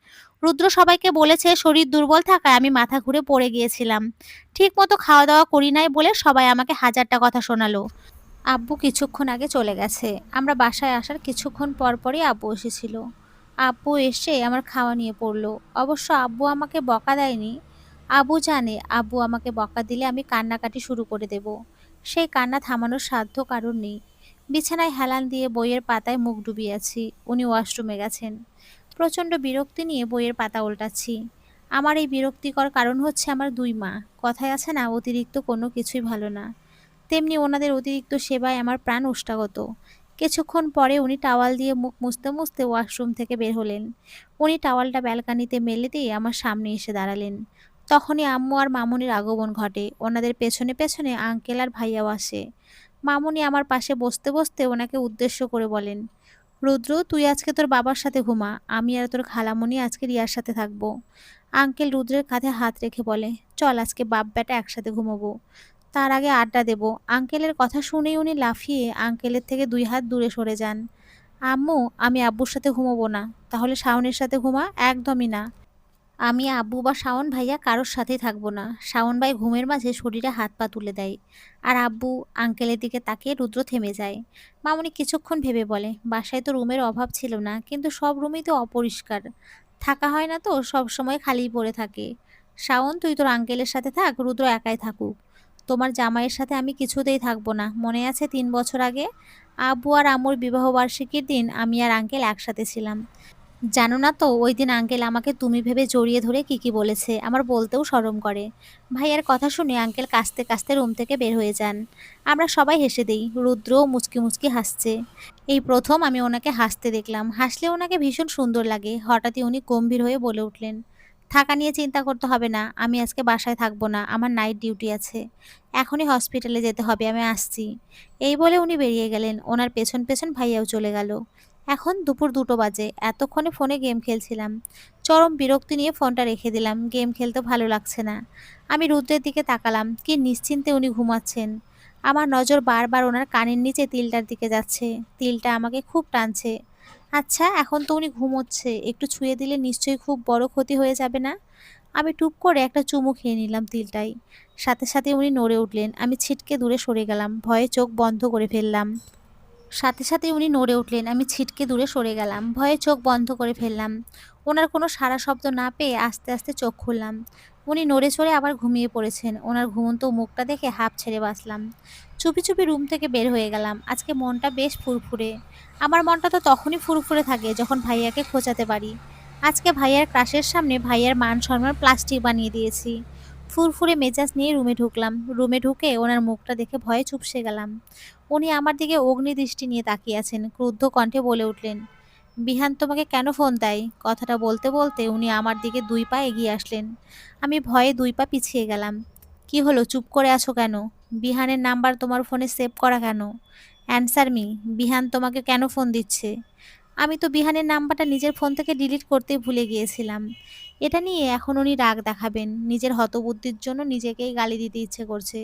রুদ্র সবাইকে বলেছে শরীর দুর্বল থাকায় আমি মাথা ঘুরে পড়ে গিয়েছিলাম। ঠিক মতো খাওয়া দাওয়া করি নাই বলে সবাই আমাকে হাজারটা কথা শোনালো। আব্বু কিছুক্ষণ আগে চলে গেছে। আমরা বাসায় আসার কিছুক্ষণ পর পরই আব্বু এসেছিল। আব্বু এসে আমার খাওয়া নিয়ে পড়লো। অবশ্য আব্বু আমাকে বকা দেয়নি। আব্বু জানে আব্বু আমাকে বকা দিলে আমি কান্নাকাটি শুরু করে দেব। সেই কান্না থামানোর সাধ্য কারণ নেই। বিছানায় হেলান দিয়ে বইয়ের পাতায় মুখ ডুবিয়ে আছি। উনি ওয়াশরুমে গেছেন। প্রচণ্ড বিরক্তি নিয়ে বইয়ের পাতা উল্টাচ্ছি। আমার এই বিরক্তিকর কারণ হচ্ছে আমার দুই মা। কথায় আছে না, অতিরিক্ত কোনো কিছুই ভালো না। তেমনি ওনাদের অতিরিক্ত সেবায় আমার প্রাণ ওষ্ঠাগত। কিছুক্ষণ পরে উনি টাওয়াল দিয়ে মুখ মুছতে মুছতে ওয়াশরুম থেকে বের হলেন। উনি টাওয়ালটা ব্যালকানিতে মেলে দিয়ে আমার সামনে এসে দাঁড়ালেন। তখনই আম্মু আর মামুনির আগমন ঘটে। ওনাদের পেছনে পেছনে আঙ্কেল আর ভাইয়াও আসে। মামুনি আমার পাশে বসতে বসতে ওনাকে উদ্দেশ্য করে বলেন, রুদ্র, তুই আজকে তোর বাবার সাথে ঘুমা। আমি আর তোর খালামণি আজকে রিয়ার সাথে থাকবো। আঙ্কেল রুদ্রের কাঁধে হাত রেখে বলে, চল আজকে বাপ বেটা একসাথে ঘুমাবো। তার আগে আড্ডা দেব। আঙ্কেলের কথা শুনেই উনি লাফিয়ে আঙ্কেলের থেকে ২ হাত দূরে সরে যান। আম্মু, আমি আব্বুর সাথে ঘুমাবো না। তাহলে শাওনের সাথে ঘুমা। একদমই না। আমি আব্বু বা শাওন ভাইয়া কারোর সাথেই থাকবো না। শাওন ভাই ঘুমের মাঝে শরীরে হাত পা তুলে দেয়। আর আব্বু আঙ্কেলের দিকে তাকিয়ে রুদ্র থেমে যায়। মামুনি কিছুক্ষণ ভেবে বলে, বাসায় তো রুমের অভাব ছিল না, কিন্তু সব রুমই তো অপরিষ্কার। থাকা হয় না তো, সব সময় খালিই পড়ে থাকে। শাওন, তুই তোর আঙ্কেলের সাথে থাক, রুদ্র একাই থাকুক। তোমার জামাইয়ের সাথে আমি কিছুতেই থাকবো না। মনে আছে ৩ বছর আগে আব্বু আর আম্মুর বিবাহবার্ষিকীর দিন আমি আর আঙ্কেল একসাথে ছিলাম। জানো না তো ওইদিন আঙ্কেল আমাকে তুমি ভেবে জড়িয়ে ধরে কি কি বলেছে, আমার বলতেও শরম করে। ভাইয়ার কথা শুনে আঙ্কেল কাঁদতে কাঁদতে রুম থেকে বের হয়ে যান। আমরা সবাই হেসে দেই। রুদ্রও মুচকি মুচকি হাসছে। এই প্রথম আমি ওনাকে হাসতে দেখলাম। হাসলে ওনাকে ভীষণ সুন্দর লাগে। হঠাৎই উনি গম্ভীর হয়ে বলে উঠলেন, থাকা নিয়ে চিন্তা করতে হবে না। আমি আজকে বাসায় থাকবো না, আমার নাইট ডিউটি আছে। এখনই হসপিটালে যেতে হবে, আমি আসছি। এই বলে উনি বেরিয়ে গেলেন। ওনার পেছন পেছন ভাইয়াও চলে গেল। এখন দুপুর ২টো বাজে। এতক্ষণে ফোনে গেম খেলছিলাম। চরম বিরক্তি নিয়ে ফোনটা রেখে দিলাম। গেম খেলতে ভালো লাগছে না। আমি রুদ্রের দিকে তাকালাম। কি নিশ্চিন্তে উনি ঘুমাচ্ছেন। আমার নজর বারবার ওনার কানের নিচে তিলটার দিকে যাচ্ছে। তিলটা আমাকে খুব টানছে। আচ্ছা, এখন তো উনি ঘুমোচ্ছে, একটু ছুঁয়ে দিলে নিশ্চয়ই খুব বড় ক্ষতি হয়ে যাবে না? আমি টুপ করে একটা চুমু খেয়ে নিলাম তিলটাই। সাথে সাথে উনি নড়ে উঠলেন। আমি ছিটকে দূরে সরে গেলাম। ভয়ে চোখ বন্ধ করে ফেললাম। সাথে সাথে উনি নড়ে উঠলেন। আমি ছিটকে দূরে সরে গেলাম। ভয়ে চোখ বন্ধ করে ফেললাম। ওনার কোনো সাড়া শব্দ না পেয়ে আস্তে আস্তে চোখ খুললাম। উনি নড়ে চড়ে আবার ঘুমিয়ে পড়েছেন। ওনার ঘুমন্ত মুখটা দেখে হাঁপ ছেড়ে বাঁচলাম। চুপি চুপি রুম থেকে বের হয়ে গেলাম। আজকে মনটা বেশ ফুরফুরে। আমার মনটা তো তখনই ফুরফুরে থাকে যখন ভাইয়াকে খোঁচাতে পারি। আজকে ভাইয়ার ক্রাশের সামনে ভাইয়ার মান সম্মান প্লাস্টিক বানিয়ে দিয়েছি। ফুরফুরে মেজাজ নিয়ে রুমে ঢুকলাম। রুমে ঢুকে ওনার মুখটা দেখে ভয়ে চুপসে গেলাম। উনি আমার দিকে অগ্নিদৃষ্টি নিয়ে তাকিয়ে আছেন। ক্রুদ্ধ কণ্ঠে বলে উঠলেন, বিহান তোমাকে কেন ফোন দেয়? কথাটা বলতে বলতে উনি আমার দিকে ২ পা এগিয়ে আসলেন। আমি ভয়ে ২ পা পিছিয়ে গেলাম। কি হলো, চুপ করে আছো কেন? বিহানের নাম্বার তোমার ফোনে সেভ করা কেন? Answer me. বিহান তোমাকে কেন ফোন দিচ্ছে? আমি তো বিহানের নাম্বারটা নিজের ফোন থেকে ডিলিট করতেই ভুলে গিয়েছিলাম। এটা নিয়ে এখন উনি রাগ দেখাবেন। নিজের হতবুদ্ধির জন্য নিজেকেই গালি দিতে ইচ্ছে করছে।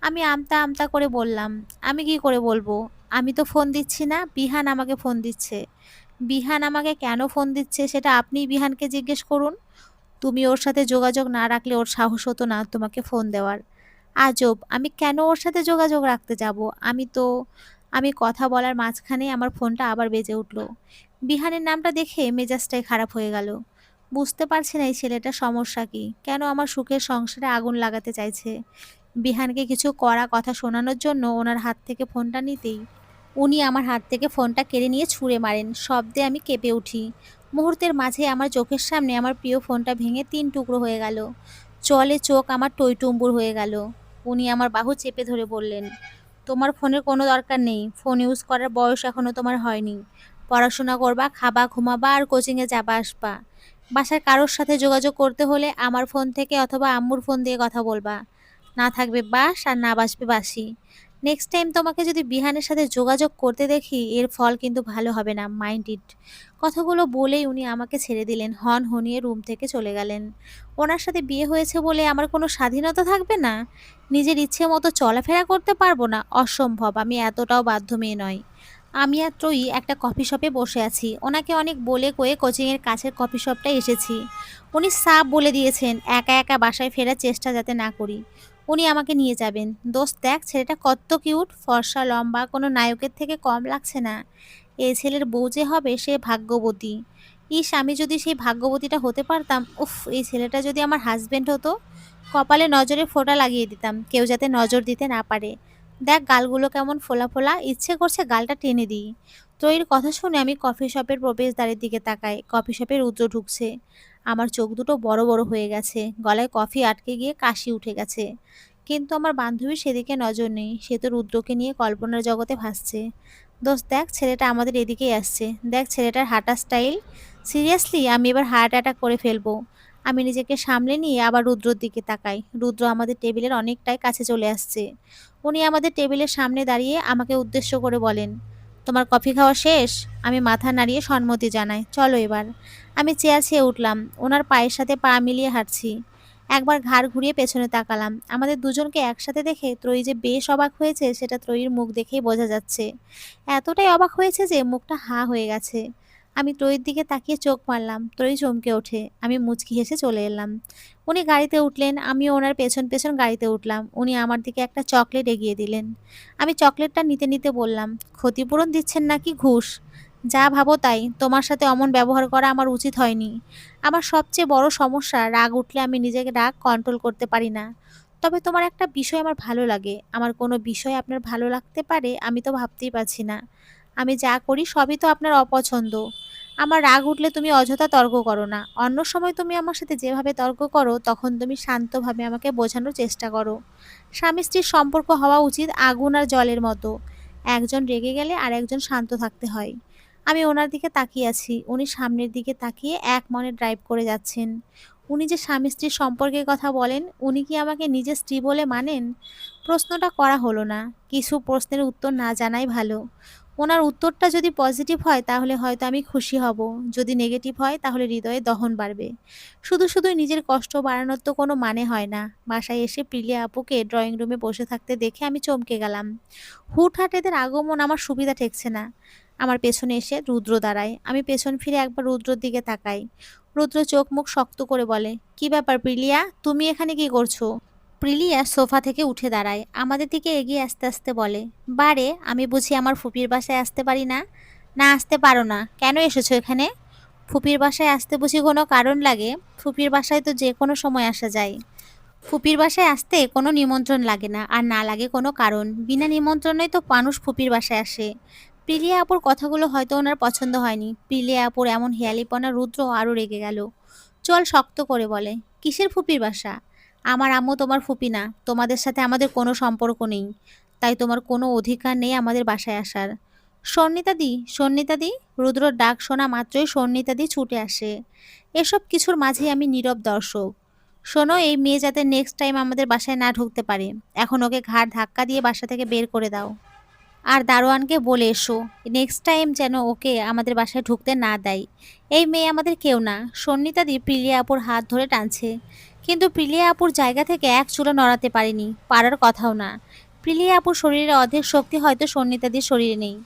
আমি আমতা আমতা করে বললাম, আমি কি করে বলবো? আমি তো ফোন দিচ্ছি না, বিহান আমাকে ফোন দিচ্ছে। বিহান আমাকে কেন ফোন দিচ্ছে সেটা আপনিই বিহানকে জিজ্ঞেস করুন। তুমি ওর সাথে যোগাযোগ না রাখলে ওর সাহস হতো না তোমাকে ফোন দেওয়ার। আজব, আমি কেন ওর সাথে যোগাযোগ রাখতে যাব? আমি কথা বলার মাঝখানে আমার ফোনটা আবার বেজে উঠল। বিহানের নামটা দেখে মেজাজটাই খারাপ হয়ে গেল। বুঝতে পারছি না এই ছেলেটার সমস্যা কি, কেন আমার সুখের সংসারে আগুন লাগাতে চাইছে। বিহানকে কিছু কড়া কথা শোনানোর জন্য ওনার হাত থেকে ফোনটা নিতেই উনি আমার হাত থেকে ফোনটা কেড়ে নিয়ে ছুঁড়ে মারেন। শব্দে আমি কেঁপে উঠি। মুহূর্তের মাঝে আমার চোখের সামনে আমার প্রিয় ফোনটা ভেঙে ৩ টুকরো হয়ে গেল। জলে চোখ আমার টইটুম্বুর হয়ে গেল। উনি আমার বাহু চেপে ধরে বললেন, তোমার ফোনের কোনো দরকার নেই। ফোন ইউজ করার বয়স এখনো তোমার হয়নি। পড়াশোনা করবা, খাবা, ঘুমাবা আর কোচিংয়ে যাবা আসবা। বাসার কারোর সাথে যোগাযোগ করতে হলে আমার ফোন থেকে অথবা আম্মুর ফোন দিয়ে কথা বলবা। না থাকবে বাস আর না বাসবে বাসি। নেক্সট টাইম তোমাকে যদি বিহানের সাথে যোগাযোগ করতে দেখি এর ফল কিন্তু ভালো হবে না, মাইন্ড ইট। কথাগুলো বলেই উনি আমাকে ছেড়ে দিলেন, হন হনিয়ে রুম থেকে চলে গেলেন। ওনার সাথে বিয়ে হয়েছে বলে আমার কোনো স্বাধীনতা থাকবে না? নিজের ইচ্ছে মতো চলাফেরা করতে পারবো না? অসম্ভব, আমি এতটাও বাধ্য মেয়ে নয়। আমি আর ত্রয়ী একটা কফি শপে বসে আছি। ওনাকে অনেক বলে কয়ে কোচিংয়ের কাছের কফি শপটায় এসেছি। উনি সাফ বলে দিয়েছেন একা একা বাসায় ফেরার চেষ্টা যাতে না করি। উনি আমাকে নিয়ে যাবেন। দোস্ত দেখ, ছেলেটা কত কিউট, ফর্সা, লম্বা, কোনো নায়কের থেকে কম লাগছে না। এই ছেলের বউ যে হবে সে ভাগ্যবতী। ইস, আমি যদি সেই ভাগ্যবতীটা হতে পারতাম। উফ, এই ছেলেটা যদি আমার হাজবেন্ড হতো, কপালে নজরের ফোঁটা লাগিয়ে দিতাম, কেউ যাতে নজর দিতে না পারে। দেখ গালগুলো কেমন ফোলা ফোলা, ইচ্ছে করছে গালটা টেনে দিই। ত্রয়ীর কথা শুনে আমি কফি শপের প্রবেশদ্বারের দিকে তাকাই। কফি শপে রুদ্র ঢুকছে। আমার চোখ দুটো বড় বড় হয়ে গেছে, গলায় কফি আটকে গিয়ে কাশি উঠে গেছে। কিন্তু আমার বান্ধবীর সেদিকে নজর নেই, সে তো রুদ্রকে নিয়ে কল্পনার জগতে ভাসছে। দোস্ত দেখ, ছেলেটা আমাদের এদিকেই আসছে। দেখ ছেলেটার হাঁটা স্টাইল। সিরিয়াসলি আমি এবার হার্ট অ্যাটাক করে ফেলবো। আমি নিজেকে সামলে নিয়ে আবার রুদ্রর দিকে তাকাই। রুদ্র আমাদের টেবিলের অনেকটাই কাছে চলে আসছে। উনি আমাদের টেবিলের সামনে দাঁড়িয়ে আমাকে উদ্দেশ্য করে বলেন, তোমার কফি খাওয়া শেষ? আমি মাথা নাড়িয়ে সম্মতি জানাই, চলো এবার। আমি চেয়ার ছেয়ে উঠলাম। ওনার পায়ের সাথে পা মিলিয়ে হাঁটছি। একবার ঘাড় ঘুরিয়ে পেছনে তাকালাম। আমাদের দুজনকে একসাথে দেখে ত্রয়ী যে বেশ অবাক হয়েছে সেটা ত্রয়ীর মুখ দেখেই বোঝা যাচ্ছে। এতটাই অবাক হয়েছে যে মুখটা হাঁ হয়ে গেছে। আমি ত্রয়ীর দিকে তাকিয়ে চোখ মারলাম। ত্রয়ী চমকে ওঠে। আমি মুচকি হেসে চলে এলাম। উনি গাড়িতে উঠলেন, আমিও ওনার পেছন পেছন গাড়িতে উঠলাম। উনি আমার দিকে একটা চকলেট এগিয়ে দিলেন। আমি চকলেটটা নিতে নিতে বললাম, ক্ষতিপূরণ দিচ্ছেন নাকি ঘুষ? যা ভাবো তাই। তোমার সাথে অমন ব্যবহার করা আমার উচিত হয়নি। আমার সবচেয়ে বড় সমস্যা, রাগ উঠলে আমি নিজেকে রাগ কন্ট্রোল করতে পারি না। তবে তোমার একটা বিষয় আমার ভালো লাগে। আমার কোনো বিষয় আপনার ভালো লাগতে পারে আমি তো ভাবতেই পারছি না। আমি যা করি সবই তো আপনার অপছন্দ। আমার রাগ উঠলে তুমি অযথা তর্ক করো না। অন্য সময় তুমি আমার সাথে যেভাবে তর্ক করো তখন তুমি শান্তভাবে আমাকে বোঝানোর চেষ্টা করো। স্বামী স্ত্রীর সম্পর্ক হওয়া উচিত আগুন আর জলের মতো। একজন রেগে গেলে আর একজন শান্ত থাকতে হয়। আমি ওনার দিকে তাকিয়ে আছি। উনি সামনের দিকে তাকিয়ে এক মনে ড্রাইভ করে যাচ্ছেন। উনি যে স্বামী স্ত্রীর সম্পর্কের কথা বলেন, উনি কি আমাকে নিজের স্ত্রী বলে মানেন? প্রশ্নটা করা হলো না। কিছু প্রশ্নের উত্তর না জানাই ভালো। ওনার উত্তরটা যদি পজিটিভ হয় তাহলে হয়তো আমি খুশি হব। যদি নেগেটিভ হয় তাহলে হৃদয়ে দহন বাড়বে। শুধু শুধুই নিজের কষ্ট বাড়ানোর তো কোনো মানে হয় না। বাসায় এসে প্রিলিয়া আপুকে ড্রয়িং রুমে বসে থাকতে দেখে আমি চমকে গেলাম। হুটহাট এদের আগমন আমার সুবিধা ঠেকছে না। আমার পেছনে এসে রুদ্র দাঁড়ায়। আমি পেছন ফিরে একবার রুদ্রর দিকে তাকাই। রুদ্র চোখ মুখ শক্ত করে বলে, কি ব্যাপার প্রিলিয়া, তুমি এখানে কি করছো? প্রিলিয়া সোফা থেকে উঠে দাঁড়ায়। আমাদের দিকে এগিয়ে আসতে আসতে বলে, বারে, আমি বুঝি আমার ফুপির বাসায় আসতে পারি না? না আসতে পারো না, কেন এসেছো এখানে? ফুপির বাসায় আসতে বুঝি কোনো কারণ লাগে? ফুপির বাসায় তো যে কোনো সময় আসা যায়। ফুপির বাসায় আসতে কোনো নিমন্ত্রণ লাগে না, আর না লাগে কোনো কারণ। বিনা নিমন্ত্রণেই তো মানুষ ফুপির বাসায় আসে। প্রিলিয়া আপুর কথাগুলো হয়তো ওনার পছন্দ হয়নি। প্রিলিয়া আপুর এমন হেয়ালিপনা রুদ্র আরও রেগে গেল। চল শক্ত করে বলে, কিসের ফুপির বাসা? আমার আম্মু তোমার ফুপি না। তোমাদের সাথে আমাদের কোনো সম্পর্ক নেই। তাই তোমার কোনো অধিকার নেই আমাদের বাসায় আসার। সন্নিতাদি, সন্নিতাদি। রুদ্রর ডাক শোনা মাত্রই সন্নিতাদি ছুটে আসে। এসব কিছুর মাঝে আমি নীরব দর্শক। শোনো, এই মেয়ে যাতে নেক্সট টাইম আমাদের বাসায় না ঢুকতে পারে। এখন ওকে ঘাড় ধাক্কা দিয়ে বাসা থেকে বের করে দাও। আর দারোয়ানকে বলে এসো নেক্সট টাইম যেন ওকে আমাদের বাসায় ঢুকতে না দেয়। এই মেয়ে আমাদের কেউ না। সন্নিতাদি প্রিলিয়া আপুর হাত ধরে টানছে, কিন্তু প্রিলিয়া আপুর জায়গা থেকে এক চুলো নড়াতে পারেনি, পারার কথাও না। প্রিলিয়া আপুর শরীরে অর্ধেক শক্তি হয়তো সন্নিতাদির শরীরে নেই।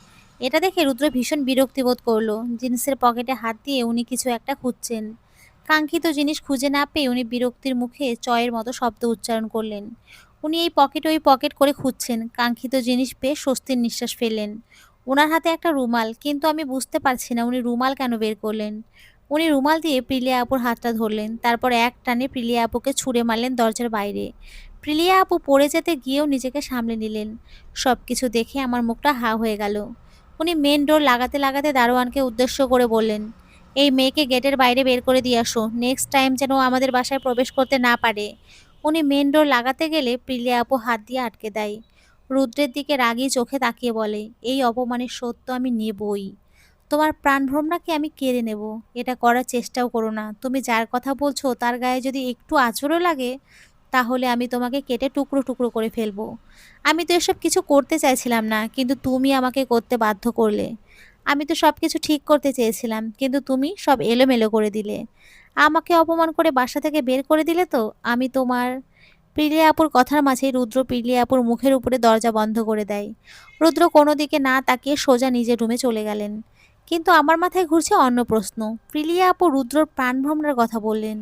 এটা দেখে রুদ্র ভীষণ বিরক্তি বোধ করলো। জিন্সের পকেটে হাত দিয়ে উনি কিছু একটা খুঁজছেন। কাঙ্ক্ষিত জিনিস খুঁজে না পেয়ে উনি বিরক্তির মুখে চয়ের মতো শব্দ উচ্চারণ করলেন। উনি এই পকেট ওই পকেট করে খুঁজছেন, কাঙ্ক্ষিত জিনিস পেয়ে স্বস্তির নিঃশ্বাস ফেললেন। ওনার হাতে একটা রুমাল, কিন্তু আমি বুঝতে পারছি না উনি রুমাল কেন বের করলেন। উনি রুমাল দিয়ে প্রিলিয়া আপুর হাতটা ধরলেন, তারপর এক টানে প্রিলিয়া আপুকে ছুঁড়ে মারলেন দরজার বাইরে। প্রিলিয়া আপু পড়ে যেতে গিয়েও নিজেকে সামলে নিলেন। সবকিছু দেখে আমার মুখটা হা হয়ে গেল। উনি মেন ডোর লাগাতে লাগাতে দারোয়ানকে উদ্দেশ্য করে বললেন, এই মেয়েকে গেটের বাইরে বের করে দিয়ে আসো, নেক্সট টাইম যেন ও আমাদের বাসায় প্রবেশ করতে না পারে। উনি মেন ডোর লাগাতে গেলে প্রিলিয়া আপু হাত দিয়ে আটকে দেয়। রুদ্রের দিকে রাগী চোখে তাকিয়ে বলে, এই অপমানের সত্য আমি নেবই। তোমার প্রাণভ্রমরাকে আমি কেড়ে নেব। এটা করার চেষ্টাও করো না। তুমি যার কথা বলছো তার গায়ে যদি একটু আঁচড়ও লাগে, তাহলে আমি তোমাকে কেটে টুকরো টুকরো করে ফেলবো। আমি তো এসব কিছু করতে চাইছিলাম না, কিন্তু তুমি আমাকে করতে বাধ্য করলে। আমি তো সব কিছু ঠিক করতে চেয়েছিলাম, কিন্তু তুমি সব এলোমেলো করে দিলে। আমাকে অপমান করে বাসা থেকে বের করে দিলে তো আমি তোমার। প্রিলিয়া আপুর কথার মাঝেই রুদ্র প্রিলিয়া আপুর মুখের উপরে দরজা বন্ধ করে দেয়। রুদ্র কোনো দিকে না তাকিয়ে সোজা নিজের রুমে চলে গেলেন। কিন্তু আমার মাথায় ঘুরছে অন্য প্রশ্ন। প্রিলিয়া আপু রুদ্রর প্রাণভ্রমরার কথা বললেন।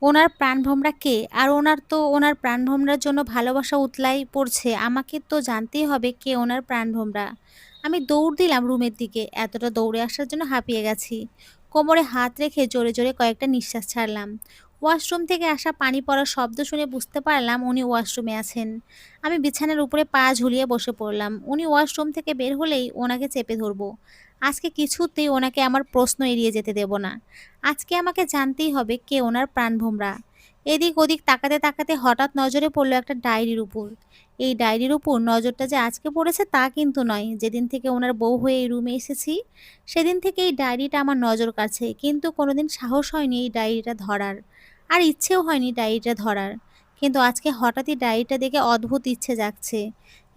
ওনার প্রাণভোমরা কে? আর ওনার প্রাণভোমরার জন্য ভালোবাসা উতলাই পড়ছে। আমাকে তো জানতেই হবে কে ওনার প্রাণভোমরা। আমি দৌড় দিলাম রুমের দিকে। এতটা দৌড়ে আসার জন্য হাঁপিয়ে গেছি। কোমরে হাত রেখে জোরে জোরে কয়েকটা নিঃশ্বাস ছাড়লাম। ওয়াশরুম থেকে আসা পানি পড়ার শব্দ শুনে বুঝতে পারলাম উনি ওয়াশরুমে আছেন। আমি বিছানার উপরে পা ঝুলিয়ে বসে পড়লাম। উনি ওয়াশরুম থেকে বের হলেই ওনাকে চেপে ধরবো। আজকে কিছুতেই ওনাকে আমার প্রশ্ন এড়িয়ে যেতে দেব না। আজকে আমাকে জানতেই হবে কে ওনার প্রাণভোমরা। এদিক ওদিক তাকাতে তাকাতে হঠাৎ নজরে পড়লো একটা ডায়েরির উপর। এই ডায়েরির উপর নজরটা যে আজকে পড়েছে তা কিন্তু নয়। যেদিন থেকে ওনার বউ হয়ে এই রুমে এসেছি সেদিন থেকে এই ডায়েরিটা আমার নজর কাছে, কিন্তু কোনোদিন সাহস হয়নি এই ডায়েরিটা ধরার। আর ইচ্ছেও হয়নি ডায়েরিটা ধরার। কিন্তু আজকে হঠাৎই ডায়েরিটা দেখে অদ্ভুত ইচ্ছে জাগছে।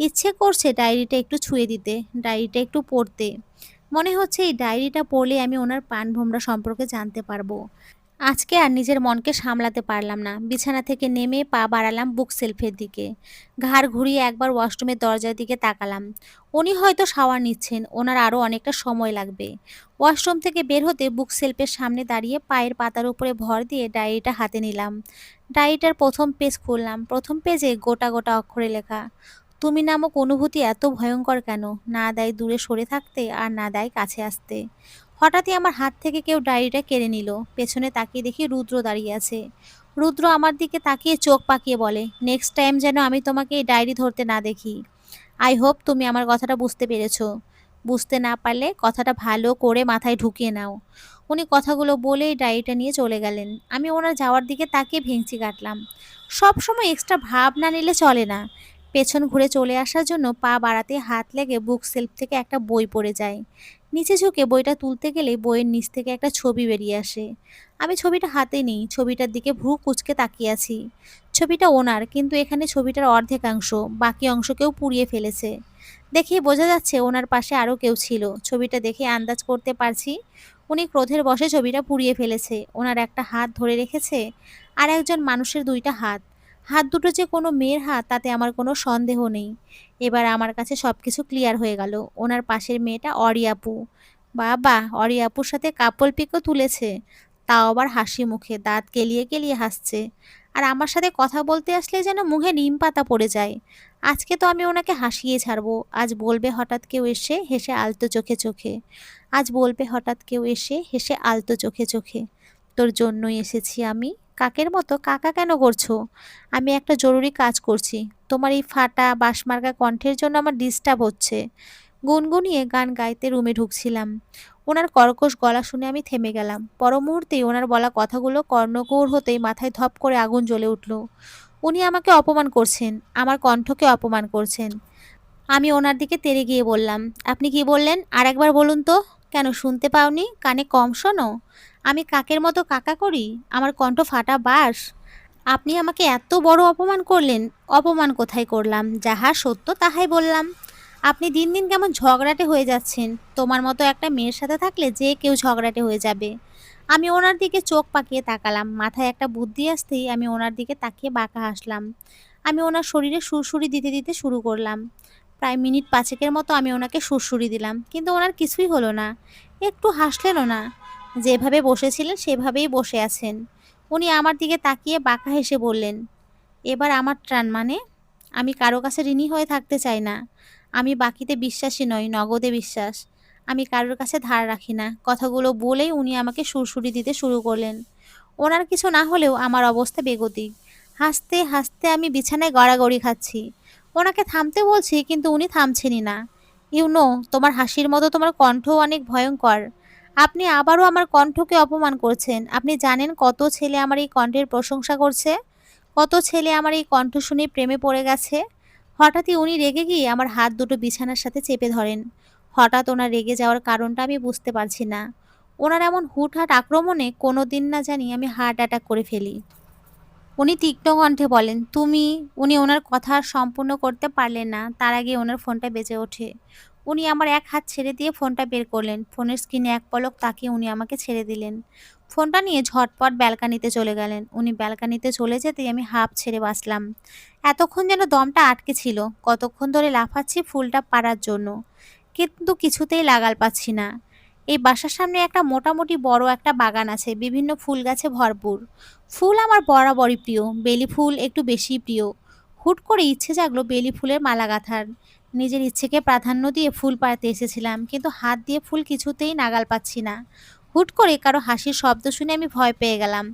ইচ্ছে করছে ডায়েরিটা একটু ছুঁয়ে দিতে, ডায়েরিটা একটু পড়তে। মনে হচ্ছে এই ডায়েরিটা পড়লে আমি ওনার প্রাণভোমরা সম্পর্কে জানতে পারবো। আজকে আর নিজের মনকে সামলাতে পারলাম না। বিছানা থেকে নেমে পা বাড়ালাম বুক সেলফের দিকে। ঘাড় ঘুরিয়ে একবার ওয়াশরুমের দরজার দিকে তাকালাম। উনি হয়তো শাওয়ার নিচ্ছেন, ওনার আরও অনেকটা সময় লাগবে। ওয়াশরুম থেকে বের হতে বুক সেলফের সামনে দাঁড়িয়ে পায়ের পাতার উপরে ভর দিয়ে ডায়েরিটা হাতে নিলাম। ডায়েরিটার প্রথম পেজ খুললাম। প্রথম পেজে গোটা গোটা অক্ষরে লেখা, তুমি নামক অনুভূতি এত ভয়ঙ্কর কেন? না দেয় দূরে সরে থাকতে, আর না দেয় কাছে আসতে। হঠাৎই আমার হাত থেকে কেউ ডায়েরিটা কেড়ে নিল। পেছনে তাকিয়ে দেখি রুদ্র দাঁড়িয়ে আছে। রুদ্র আমার দিকে তাকিয়ে চোখ পাকিয়ে বলে, নেক্সট টাইম যেন আমি তোমাকে এই ডায়েরি ধরতে না দেখি। আই হোপ তুমি আমার কথাটা বুঝতে পেরেছো। বুঝতে না পারলে কথাটা ভালো করে মাথায় ঢুকিয়ে নাও। উনি কথাগুলো বলেই ডায়েরিটা নিয়ে চলে গেলেন। আমি ওনার যাওয়ার দিকে তাকিয়ে ভেঙচি কাটলাম। সব সময় এক্সট্রা ভাব না নিলে চলে না। পেছন ঘুরে চলে আসার জন্য পা বাড়াতে হাত লেগে বুক সেলফ থেকে একটা বই পড়ে যায়। নিচে ঝুঁকে বইটা তুলতে গেলে বইয়ের নিচ থেকে একটা ছবি বেরিয়ে আসে। আমি ছবিটা হাতে নিই। ছবিটার দিকে ভ্রু কুঁচকে তাকিয়ে আছি। ছবিটা ওনার, কিন্তু এখানে ছবিটার অর্ধেকাংশ, বাকি অংশ কেউ পুড়িয়ে ফেলেছে। দেখেই বোঝা যাচ্ছে ওনার পাশে আরও কেউ ছিল। ছবিটা দেখে আন্দাজ করতে পারছি উনি ক্রোধের বশে ছবিটা পুড়িয়ে ফেলেছে। ওনার একটা হাত ধরে রেখেছে, আর একজন মানুষের দুইটা হাত। হাত দুটো যে কোনো মেয়ের হাত তাতে আমার কোনো সন্দেহ নেই। এবার আমার কাছে সবকিছু ক্লিয়ার হয়ে গেল। ওনার পাশের মেয়েটা অরি আপু। বাবা, অরি আপুর সাথে কাপল পিকও তুলেছে, তাও আবার হাসি মুখে, দাঁত কেলিয়ে কেলিয়ে হাসছে। আর আমার সাথে কথা বলতে আসলে যেন মুখে নিম পাতা পড়ে যায়। আজকে তো আমি ওনাকে হাসিয়ে ছাড়বো। আজ বলবে হঠাৎ কেউ এসে হেসে আলতো চোখে চোখে। আজ বলবে হঠাৎ কেউ এসে হেসে আলতো চোখে চোখে, তোর জন্যই এসেছি আমি। কাকের মতো কাকা কেন করছো? আমি একটা জরুরি কাজ করছি। তোমার এই ফাটা বাঁশমার্কা কণ্ঠের জন্য আমার ডিস্টার্ব হচ্ছে। গুনগুনিয়ে গান গাইতে রুমে ঢুকছিলাম। ওনার কর্কশ গলা শুনে আমি থেমে গেলাম। পর মুহূর্তেই ওনার বলা কথাগুলো কর্ণকুহর হতেই মাথায় ধপ করে আগুন জ্বলে উঠল। উনি আমাকে অপমান করছেন, আমার কণ্ঠকে অপমান করছেন। আমি ওনার দিকে তেড়ে গিয়ে বললাম, আপনি কি বললেন? আর একবার বলুন তো। কেন শুনতে পাওনি? কানে কম শোনো? আমি কাকের মতো কাকা করি? আমার কণ্ঠ ফাটা বাঁশ? আপনি আমাকে এত বড় অপমান করলেন। অপমান কোথায় করলাম? যাহা সত্য তাহাই বললাম। আপনি দিন দিন কেমন ঝগড়াটে হয়ে যাচ্ছেন। তোমার মতো একটা মেয়ের সাথে থাকলে যে কেউ ঝগড়াটে হয়ে যাবে। আমি ওনার দিকে চোখ পাকিয়ে তাকালাম। মাথায় একটা বুদ্ধি আসতেই আমি ওনার দিকে তাকিয়ে বাঁকা হাসলাম। আমি ওনার শরীরে সুড়সুড়ি দিতে দিতে শুরু করলাম। প্রায় মিনিট ৫ এর মতো আমি ওনাকে সুড়সুড়ি দিলাম, কিন্তু ওনার কিছুই হলো না। একটু হাসলেনও না। যেভাবে বসেছিলেন সেভাবেই বসে আছেন। উনি আমার দিকে তাকিয়ে বাঁকা হেসে বললেন, এবার আমার টান মানে? আমি কারো কাছে ঋণী হয়ে থাকতে চাই না। আমি বাকিতে বিশ্বাসী নই, নগদে বিশ্বাস। আমি কারোর কাছে ধার রাখি না। কথাগুলো বলেই উনি আমাকে সুড়সুড়ি দিতে শুরু করলেন। ওনার কিছু না হলেও আমার অবস্থা বেগতিক। হাসতে হাসতে আমি বিছানায় গড়াগড়ি খাচ্ছি। ওনাকে থামতে বলছি, কিন্তু উনি থামছেনই না। তোমার হাসির মতো তোমার কণ্ঠও অনেক ভয়ঙ্কর। আপনি আবারও আমার কণ্ঠকে অপমান করছেন। আপনি জানেন কত ছেলে আমার এই কণ্ঠের প্রশংসা করছে? কত ছেলে আমার এই কণ্ঠ শুনে প্রেমে পড়ে গেছে? হঠাৎই উনি রেগে গিয়ে আমার হাত দুটো বিছানার সাথে চেপে ধরেন। হঠাৎ ওনার রেগে যাওয়ার কারণটা আমি বুঝতে পারছি না। ওনার এমন হুটহাট আক্রমণে কোনোদিন না জানি আমি হার্ট অ্যাটাক করে ফেলি। উনি তীক্ষ্ণ কণ্ঠে বলেন, তুমি। উনি ওনার কথা আর সম্পূর্ণ করতে পারলেন না, তার আগে ওনার ফোনটা বেজে ওঠে। উনি আমার এক হাত ছেড়ে দিয়ে ফোনটা বের করলেন। ফোনের স্ক্রিনে এক পলক তাকিয়ে উনি আমাকে ছেড়ে দিলেন। ফোনটা নিয়ে ঝটপট ব্যালকানিতে চলে গেলেন। উনি ব্যালকানিতে চলে যেতেই আমি হাঁপ ছেড়ে বাঁচলাম। এতক্ষণ যেন দমটা আটকে ছিল। কতক্ষণ ধরে লাফাচ্ছি ফুলটা পাড়ার জন্য, কিন্তু কিছুতেই লাগাল পাচ্ছি না। এই বাসার সামনে একটা মোটামুটি বড় একটা বাগান আছে, বিভিন্ন ফুল গাছে ভরপুর। ফুল আমার বরাবরই প্রিয়, বেলি ফুল একটু বেশি প্রিয়। হুট করে ইচ্ছে জাগলো বেলি ফুলের মালা গাঁথার। নিজের ইচ্ছেকে প্রাধান্য দিয়ে ফুল পাড়তে এসেছিলাম, কিন্তু হাত দিয়ে ফুল কিছুতেই নাগাল পাচ্ছি না। হুট করে কারো হাসির শব্দ শুনে আমি ভয় পেয়ে গেলাম।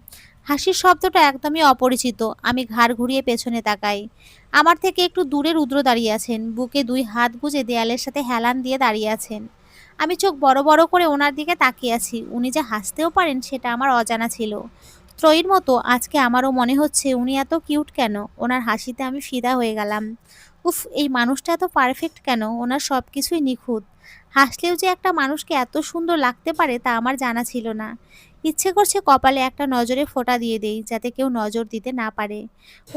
হাসির শব্দটা একদমই অপরিচিত। আমি ঘাড় ঘুরিয়ে পেছনে তাকাই। আমার থেকে একটু দূরে রুদ্র দাঁড়িয়ে আছেন, বুকে ২ হাত গুজে দেয়ালের সাথে হেলান দিয়ে দাঁড়িয়ে আছেন। আমি চোখ বড় বড় করে ওনার দিকে তাকিয়ে আছি। উনি যে হাসতেও পারেন সেটা আমার অজানা ছিল। ত্রয়ীর মতো আজকে আমারও মনে হচ্ছে উনি এত কিউট কেন? ওনার হাসিতে আমি ফিদা হয়ে গেলাম। উফ! এই মানুষটা এত পারফেক্ট কেন? ওনার সবকিছুই নিখুঁত। হাসলেও যে একটা মানুষকে এত সুন্দর লাগতে পারে তা আমার জানা ছিল না। ইচ্ছে করছে কপালে একটা নজরে ফোঁটা দিয়ে দেই, যাতে কেউ নজর দিতে না পারে।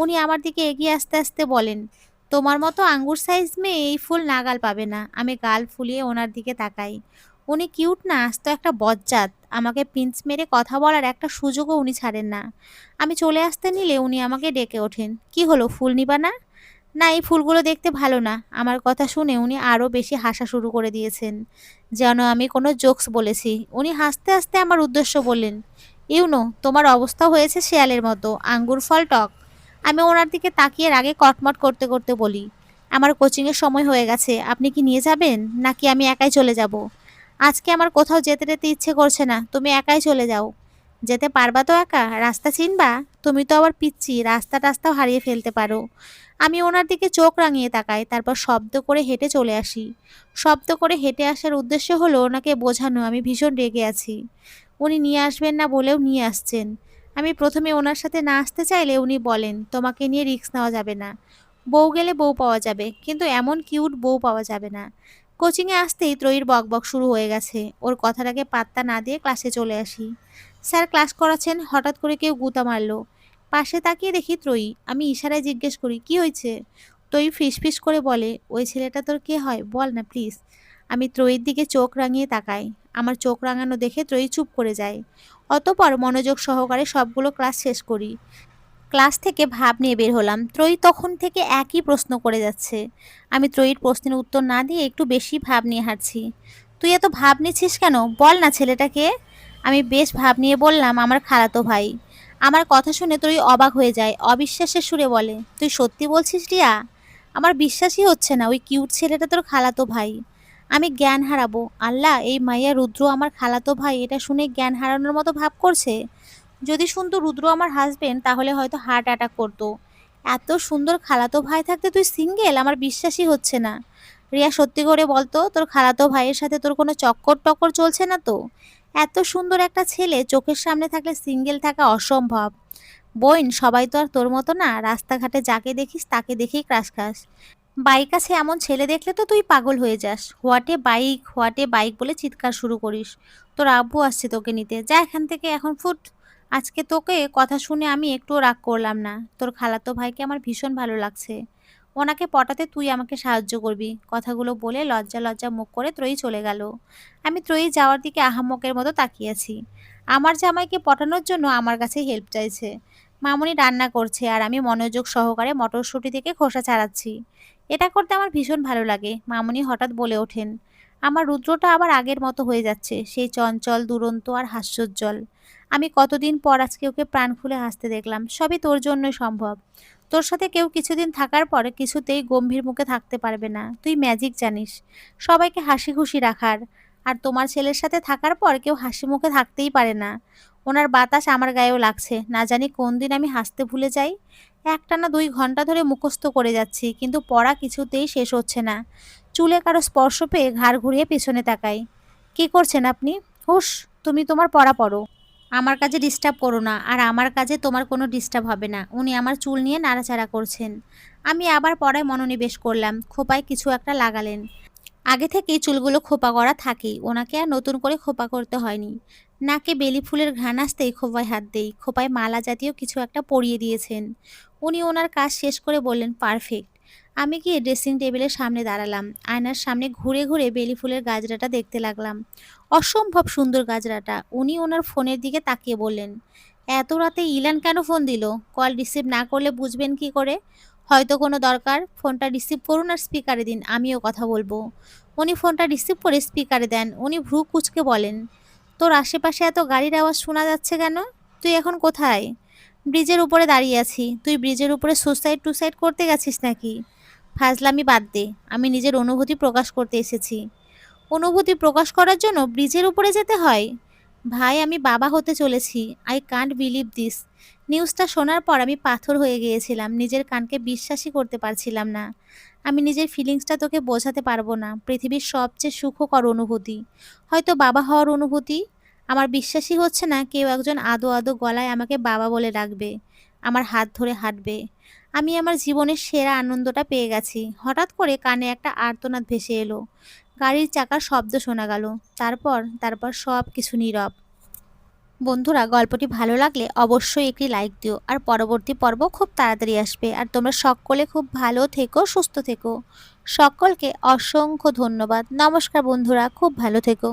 উনি আমার দিকে এগিয়ে আসতে আসতে বলেন, তোমার মতো আঙ্গুর সাইজ মেয়ে এই ফুল নাগাল পাবে না। আমি গাল ফুলিয়ে ওনার দিকে তাকাই। উনি কিউট না, আস্ত একটা বজ্জাত। আমাকে পিঞ্চ মেরে কথা বলার একটা সুযোগও উনি ছাড়েন না। আমি চলে আসতে নিলে উনি আমাকে ডেকে ওঠেন, কি হলো, ফুল নিবা না? না, এই ফুলগুলো দেখতে ভালো না। আমার কথা শুনে উনি আরো বেশি হাসা শুরু করে দিয়েছেন, যেন আমি কোনো জোকস বলেছি। উনি হাসতে হাসতে আমার উদ্দেশ্য বললেন, তোমার অবস্থা হয়েছে শেয়ালের মতো, আঙ্গুর ফল টক। আমি ওনার দিকে তাকিয়ে রাগে কটমট করতে করতে বলি, আমার কোচিংয়ের সময় হয়ে গেছে, আপনি কি নিয়ে যাবেন নাকি আমি একাই চলে যাব? আজকে আমার কোথাও যেতে যেতে ইচ্ছে করছে না, তুমি একাই চলে যাও। যেতে পারবা তো একা? রাস্তা চিনবা? তুমি তো আবার পিচ্ছি, রাস্তা টাস্তাও হারিয়ে ফেলতে পারো। আমি ওনার দিকে চোখ রাঙিয়ে তাকাই, তারপর শব্দ করে হেঁটে চলে আসি। শব্দ করে হেঁটে আসার উদ্দেশ্য হলো ওনাকে বোঝানো আমি ভীষণ রেগে আছি। উনি নিয়ে আসবেন না বলেও নিয়ে আসছেন। আমি প্রথমে ওনার সাথে না আসতে চাইলে উনি বলেন, তোমাকে নিয়ে রিস্ক নেওয়া যাবে না। বউ গেলে বউ পাওয়া যাবে, কিন্তু এমন কিউট বউ পাওয়া যাবে না। কোচিংয়ে আসতেই ত্রয়ীর বকবক শুরু হয়ে গেছে। ওর কথাটাকে পাত্তা না দিয়ে ক্লাসে চলে আসি। স্যার ক্লাস করাচ্ছেন, হঠাৎ করে কেউ গুঁতা মারলো। পাশে তাকিয়ে দেখি ত্রয়ী। আমি ইশারায় জিজ্ঞেস করি, কি হয়েছে? ত্রয়ী ফিসফিস করে বলে, ওই ছেলেটা তোর কে হয় বল না প্লিজ। আমি ত্রয়ীর দিকে চোখ রাঙিয়ে তাকাই। আমার চোখ রাঙানো দেখে ত্রয়ী চুপ করে যায়। অতঃপর মনোযোগ সহকারে সবগুলো ক্লাস শেষ করি। ক্লাস থেকে ভাব নিয়ে বের হলাম। ত্রয়ী তখন থেকে একই প্রশ্ন করে যাচ্ছে। আমি ত্রয়ীর প্রশ্নের উত্তর না দিয়ে একটু বেশি ভাব নিয়ে হাঁটছি। তুই এত ভাব নিচ্ছিস কেন? বল না ছেলেটাকে। আমি বেশ ভাব নিয়ে বললাম, আমার খালাতো ভাই। আমার কথা শুনে ত্রয়ী অবাক হয়ে যায়, অবিশ্বাসের সুরে বলে, তুই সত্যি বলছিস রিয়া? আমার বিশ্বাসই হচ্ছে না, ওই কিউট ছেলেটা তোর খালাতো ভাই। আমি জ্ঞান হারাবো। আল্লাহ, এই মাইয়া রুদ্র আমার খালাতো ভাই, এটা শুনে জ্ঞান হারানোর মতো ভাব করছে। যদি শুনতো রুদ্র আমার হাজবেন্ড তাহলে হয়তো হার্ট অ্যাটাক করতো। এত সুন্দর খালাতো ভাই থাকতে তুই সিঙ্গেল? আমার বিশ্বাসই হচ্ছে না। রিয়া, সত্যি করে বলতো, তোর খালাতো ভাইয়ের সাথে তোর কোনো চক্কর টক্কর চলছে না তো? এত সুন্দর একটা ছেলে চোখের সামনে থাকলে সিঙ্গেল থাকা অসম্ভব। বোন, সবাই তো আর তোর মতো না, রাস্তাঘাটে যাকে দেখিস তাকে দেখেই ক্রাশ খাস। বাইক আছে এমন ছেলে দেখলে তো তুই পাগল হয়ে যাস। হোয়াটে বাইক, হোয়াটে বাইক বলে চিৎকার শুরু করিস। তোর আব্বু আসছে তোকে নিতে, যা এখান থেকে এখন ফুট। আজকে তোকে কথা শুনে আমি একটুও রাগ করলাম না। তোর খালাতো ভাইকে আমার ভীষণ ভালো লাগছে। ওনাকে পটাতে তুই আমাকে সাহায্য করবি। কথাগুলো বলে লজ্জা লজ্জা মুখ করে ত্রয়ী চলে গেল। আমি ত্রয়ী যাওয়ার দিকে আহাম্মকের মতো তাকিয়ে আছি। আমার জামাইকে পটানোর জন্য আমার কাছে হেল্প চাইছে। মামুনি রান্না করছে আর আমি মনোযোগ সহকারে মটরশুঁটি থেকে খোসা ছাড়াচ্ছি। এটা করতে আমার ভীষণ ভালো লাগে। মামুনি হঠাৎ বলে ওঠেন, আমার রুদ্রটা আবার আগের মতো হয়ে যাচ্ছে, সেই চঞ্চল, দুরন্ত আর হাস্যোজ্জ্বল। আমি কতদিন পর আজকে ওকে প্রাণ খুলে হাসতে দেখলাম। সবই তোর জন্যই সম্ভব। তোর সাথে কেউ কিছুদিন থাকার পর কিছুতেই গম্ভীর মুখে থাকতে পারবে না। তুই ম্যাজিক জানিস সবাইকে হাসি খুশি রাখার। আর তোমার ছেলের সাথে থাকার পর কেউ হাসি মুখে থাকতেই পারে না। ওনার বাতাস আমার গায়েও লাগছে। না জানি কোন দিন আমি হাসতে ভুলে যাই। একটানা 2 ঘন্টা ধরে মুখস্থ করে যাচ্ছি, কিন্তু পড়া কিছুতেই শেষ হচ্ছে না। চুলে কারো স্পর্শ পেয়ে ঘাড় ঘুরিয়ে পেছনে তাকাই। কি করছেন আপনি? হুস, তুমি তোমার পড়া পড়ো। আমার কাজে ডিস্টার্ব করো না, আর আমার কাজে তোমার কোনো ডিস্টার্ব হবে না। উনি আমার চুল নিয়ে নাড়াচাড়া করছেন। আমি আবার পড়ায় মনোনিবেশ করলাম। খোপায় কিছু একটা লাগালেন। আগে থেকেই চুলগুলো খোপা করা থাকেই, ওনাকে আর নতুন করে খোপা করতে হয়নি। নাকে বেলি ফুলের ঘ্রাণ আসতেই খোপায় হাত দেই। খোপায় মালা জাতীয় কিছু একটা পরিয়ে দিয়েছেন। উনি ওনার কাজ শেষ করে বললেন, পারফেক্ট। আমি গিয়ে ড্রেসিং টেবিলের সামনে দাঁড়ালাম। আয়নার সামনে ঘুরে ঘুরে বেলি ফুলের গাজরাটা দেখতে লাগলাম। অসম্ভব সুন্দর গাজরাটা। উনি ওনার ফোনের দিকে তাকিয়ে বললেন, এত রাতে ইলান কেন ফোন দিল? কল রিসিভ না করলে বুঝবেন কি করে? হয়তো কোনো দরকার। ফোনটা রিসিভ করুন আর স্পিকারে দিন, আমিও কথা বলবো। উনি ফোনটা রিসিভ করে স্পিকারে দেন। উনি ভ্রু কুঁচকে বলেন, তোর আশেপাশে এত গাড়ির আওয়াজ শোনা যাচ্ছে কেন? তুই এখন কোথায়? ব্রিজের উপরে দাঁড়িয়ে আছি। তুই ব্রিজের উপরে সুসাইড টুসাইড করতে গেছিস নাকি? ফাজলামি বাদ দে। আমি নিজের অনুভূতি প্রকাশ করতে এসেছি। অনুভূতি প্রকাশ করার জন্য ব্রিজের উপরে যেতে হয়? ভাই, আমি বাবা হতে চলেছি। I can't believe this. নিউজটা শোনার পর আমি পাথর হয়ে গিয়েছিলাম। নিজের কানকে বিশ্বাসই করতে পারছিলাম না। আমি নিজের ফিলিংসটা তোকে বোঝাতে পারবো না। পৃথিবীর সবচেয়ে সুখকর অনুভূতি হয়তো বাবা হওয়ার অনুভূতি। আমার বিশ্বাসই হচ্ছে না কেউ একজন আদো আদো গলায় আমাকে বাবা বলে ডাকবে, আমার হাত ধরে হাঁটবে। আমি আমার জীবনের সেরা আনন্দটা পেয়ে গেছি। হঠাৎ করে কানে একটা আর্তনাদ ভেসে এলো। গাড়ির চাকার শব্দ শোনা গেল। তারপর তারপর সব কিছু নীরব। বন্ধুরা, গল্পটি ভালো লাগলে অবশ্যই একটি লাইক দিও। আর পরবর্তী পর্ব খুব তাড়াতাড়ি আসবে। আর তোমরা সকলে খুব ভালো থেকো, সুস্থ থেকো। সকলকে অসংখ্য ধন্যবাদ। নমস্কার বন্ধুরা, খুব ভালো থেকো।